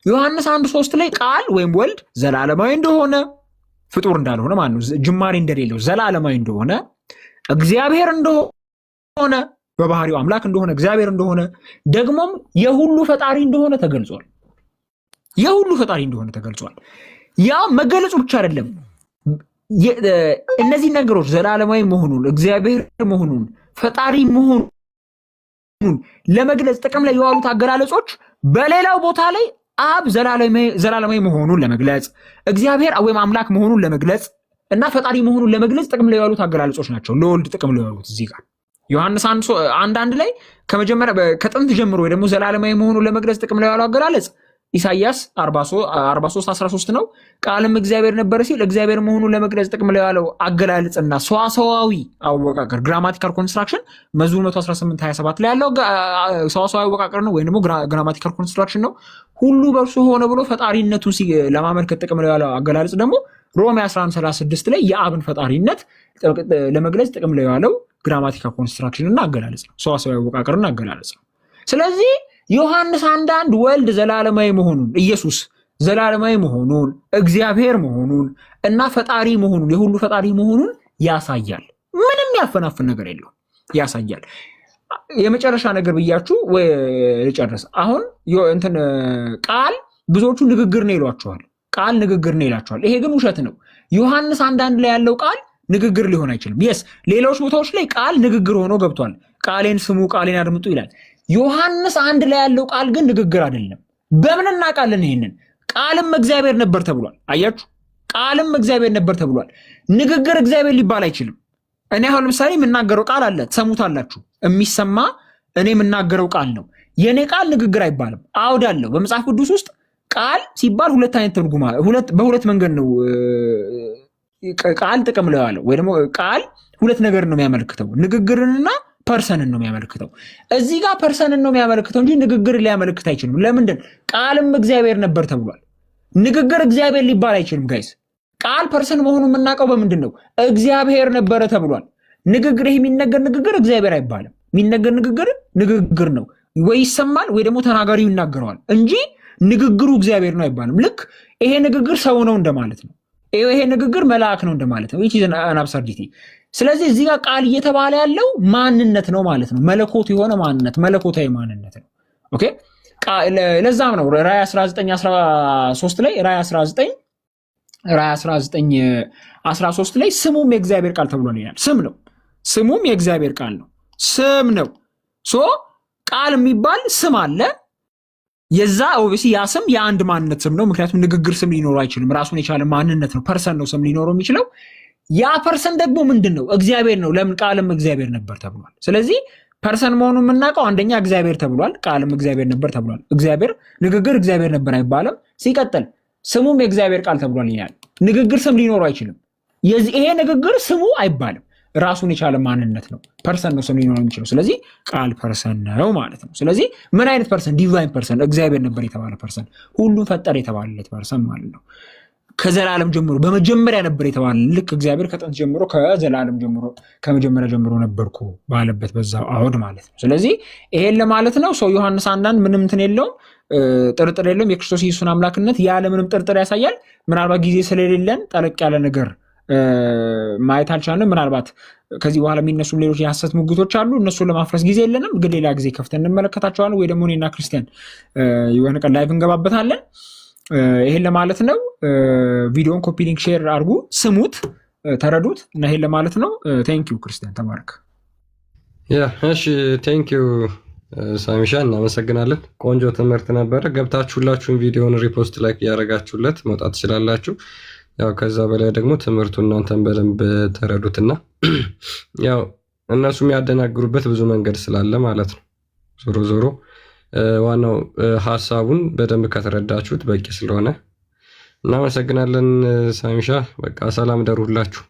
ዮሐንስ 1:3 ላይ ቃል ወይም ወልድ ዘላለማዊ እንደሆነ ፍጡር እንዳልሆነ ማለት ነው፣ ጅማሬ እንደሌለው ዘላለማዊ እንደሆነ እግዚአብሔር እንደሆነ በባህሪው አምላክ እንደሆነ እግዚአብሔር እንደሆነ ደግሞም የሁሉ ፈጣሪ እንደሆነ ተገልጿል። የሁሉ ፈጣሪ እንደሆነ ተገልጿል። ያ መገለጹ ብቻ አይደለም። እነዚህ ነገሮች ዘላለማዊ መሆኑን እግዚአብሔር መሆኑን ፈጣሪ መሆኑን ለመግለጽ ጥቅም ላይ የዋሉት አገላለጾች በሌላው ቦታ ላይ አብ ዘላለማዊ መሆኑን ለመግለጽ እግዚአብሔር ወይም አምላክ መሆኑን ለመግለጽ እና ፈጣሪ መሆኑን ለመግለጽ ጥቅም ላይ የዋሉት አገላለጾች ናቸው። ለወልድ ጥቅም ላይ የዋሉት እዚህ ጋር ዮሐንስ 1:1 ላይ ከመጀመሪያ ከጥንት ጀምሮ ወይ ደግሞ ዘላለማዊ መሆኑን ለመግለጽ ጥቅም ላይ የዋለው አገላለጽ ኢሳይያስ 43:13 ነው። ቃልም እግዚአብሔር ነበር ሲል እግዚአብሔር መሆኑን ለመግለጽ ጥቅም ላይ ያለው አገላለጽና ሰዋሰዋዊ አወቃቀር ግራማቲካል ኮንስትራክሽን መዝሙር 118:27 ላይ ያለው ሰዋሰዋዊ አወቃቀር ነው ወይም ደግሞ ግራማቲካል ኮንስትራክሽን ነው። ሁሉ በእርሱ ሆነ ብሎ ፈጣሪነቱን ለማመልከት ጥቅም ላይ ያለው አገላለጽ ደግሞ ሮሜ 11:36 ላይ የአብን ፈጣሪነት ለመግለጽ ጥቅም ላይ ያለው ግራማቲካል ኮንስትራክሽን እና አገላለጽ ነው፣ ሰዋሰዋዊ አወቃቀርና አገላለጽ ነው። ስለዚህ ዮሐንስ 1:1 ወልድ ዘላለማዊ መሆኑን ኢየሱስ ዘላለማዊ መሆኑን እግዚአብሔር መሆኑን እና ፈጣሪ መሆኑን የሁሉ ፈጣሪ መሆኑን ያሳያል። ምንም ያፈናፍን ነገር የለው ያሳያል። የመጨረሻ ነገር ብያችሁ ልጨርስ። አሁን እንትን ቃል ብዙዎቹ ንግግር ነው ይሏቸዋል። ቃል ንግግር ነው ይላቸዋል። ይሄ ግን ውሸት ነው። ዮሐንስ 1:1 ላይ ያለው ቃል ንግግር ሊሆን አይችልም። የስ ሌሎች ቦታዎች ላይ ቃል ንግግር ሆኖ ገብቷል። ቃሌን ስሙ ቃሌን አድምጡ ይላል። ዮሐንስ 1 ላይ ያለው ቃል ግን ንግግር አይደለም። በምን እናውቃለን? ይሄንን ቃልም እግዚአብሔር ነበር ተብሏል። አያችሁ፣ ቃልም እግዚአብሔር ነበር ተብሏል። ንግግር እግዚአብሔር ሊባል አይችልም። እኔ አሁን ለምሳሌ የምናገረው ቃል አለ፣ ትሰሙታላችሁ። የሚሰማ እኔ የምናገረው ቃል ነው። የኔ ቃል ንግግር አይባልም። አውድ አለው። በመጽሐፍ ቅዱስ ውስጥ ቃል ሲባል ሁለት አይነት ትርጉም በሁለት መንገድ ነው ቃል ጥቅም ላይ ያለው ወይ ደግሞ ቃል ሁለት ነገር ነው የሚያመለክተው፣ ንግግርንና ፐርሰንን ነው የሚያመለክተው። እዚህ ጋር ፐርሰንን ነው የሚያመለክተው እንጂ ንግግር ሊያመለክት አይችልም። ለምንድን? ቃልም እግዚአብሔር ነበር ተብሏል። ንግግር እግዚአብሔር ሊባል አይችልም ጋይስ። ቃል ፐርሰን መሆኑን የምናውቀው በምንድን ነው? እግዚአብሔር ነበረ ተብሏል። ንግግር ይሄ የሚነገር ንግግር እግዚአብሔር አይባልም። የሚነገር ንግግር ነው፣ ወይ ይሰማል ወይ ደግሞ ተናጋሪው ይናገረዋል እንጂ ንግግሩ እግዚአብሔር ነው አይባልም። ልክ ይሄ ንግግር ሰው ነው እንደማለት ነው። ይሄ ንግግር መልአክ ነው እንደማለት ነው። which is an absurdity። ስለዚህ እዚህ ጋር ቃል እየተባለ ያለው ማንነት ነው ማለት ነው። መለኮት የሆነ ማንነት፣ መለኮታዊ ማንነት ነው። ኦኬ፣ ለዛም ነው ራዕይ 19:13 ላይ ራዕይ 19:13 ላይ ስሙም የእግዚአብሔር ቃል ተብሏል ይላል። ስም ነው፣ ስሙም የእግዚአብሔር ቃል ነው። ስም ነው። ሶ ቃል የሚባል ስም አለ። የዛ ኦብቪየስሊ ያ ስም የአንድ ማንነት ስም ነው። ምክንያቱም ንግግር ስም ሊኖረው አይችልም። ራሱን የቻለ ማንነት ነው። ፐርሰን ነው ስም ሊኖረው የሚችለው። ያ ፐርሰን ደግሞ ምንድን ነው? እግዚአብሔር ነው። ለምን? ቃልም እግዚአብሔር ነበር ተብሏል። ስለዚህ ፐርሰን መሆኑን የምናውቀው አንደኛ እግዚአብሔር ተብሏል፣ ቃልም እግዚአብሔር ነበር ተብሏል። ንግግር እግዚአብሔር ነበር አይባልም። ሲቀጥል ስሙም የእግዚአብሔር ቃል ተብሏል ይላል። ንግግር ስም ሊኖረው አይችልም። ይሄ ንግግር ስሙ አይባልም። ራሱን የቻለ ማንነት ነው። ፐርሰን ነው ስም ሊኖረው የሚችለው። ስለዚህ ቃል ፐርሰን ነው ማለት ነው። ስለዚህ ምን አይነት ፐርሰን? ዲቫይን ፐርሰን፣ እግዚአብሔር ነበር የተባለ ፐርሰን፣ ሁሉም ፈጠር የተባለለት ፐርሰን ማለት ነው። ከዘላለም ጀምሮ በመጀመሪያ ነበር የተባለ ልክ እግዚአብሔር ከጥንት ጀምሮ ከዘላለም ጀምሮ ከመጀመሪያ ጀምሮ ነበርኩ ባለበት በዛው አውድ ማለት ነው። ስለዚህ ይሄን ለማለት ነው። ሰው ዮሐንስ 1:1 ምንም እንትን የለውም፣ ጥርጥር የለውም። የክርስቶስ ኢየሱስን አምላክነት ያለ ምንም ጥርጥር ያሳያል። ምናልባት ጊዜ ስለሌለን ጠለቅ ያለ ነገር ማየት አልቻልንም። ምናልባት ከዚህ በኋላ የሚነሱም ሌሎች የሐሰት ሙግቶች አሉ። እነሱን ለማፍረስ ጊዜ የለንም፣ ግን ሌላ ጊዜ ከፍተን እንመለከታቸዋለን። ወይ ደግሞ እኔና ክርስቲያን የሆነ ቀን ላይቭ እንገባበታለን። ይሄን ለማለት ነው። ቪዲዮን ኮፒ ሊንክ ሼር አድርጉ፣ ስሙት፣ ተረዱት እና ይሄን ለማለት ነው። ቴንኪው ክርስቲያን ተባረክ። እሺ ቴንኪው ሳሚሻ፣ እናመሰግናለን። ቆንጆ ትምህርት ነበረ። ገብታችሁ ሁላችሁም ቪዲዮን ሪፖስት ላይክ እያደረጋችሁለት መውጣት ትችላላችሁ። ያው ከዛ በላይ ደግሞ ትምህርቱ እናንተን በደንብ ተረዱትና ያው እነሱ የሚያደናግሩበት ብዙ መንገድ ስላለ ማለት ነው። ዞሮ ዞሮ ዋናው ሀሳቡን በደንብ ከተረዳችሁት በቂ ስለሆነ እናመሰግናለን። ሳሚሻ በቃ ሰላም ደሩላችሁ።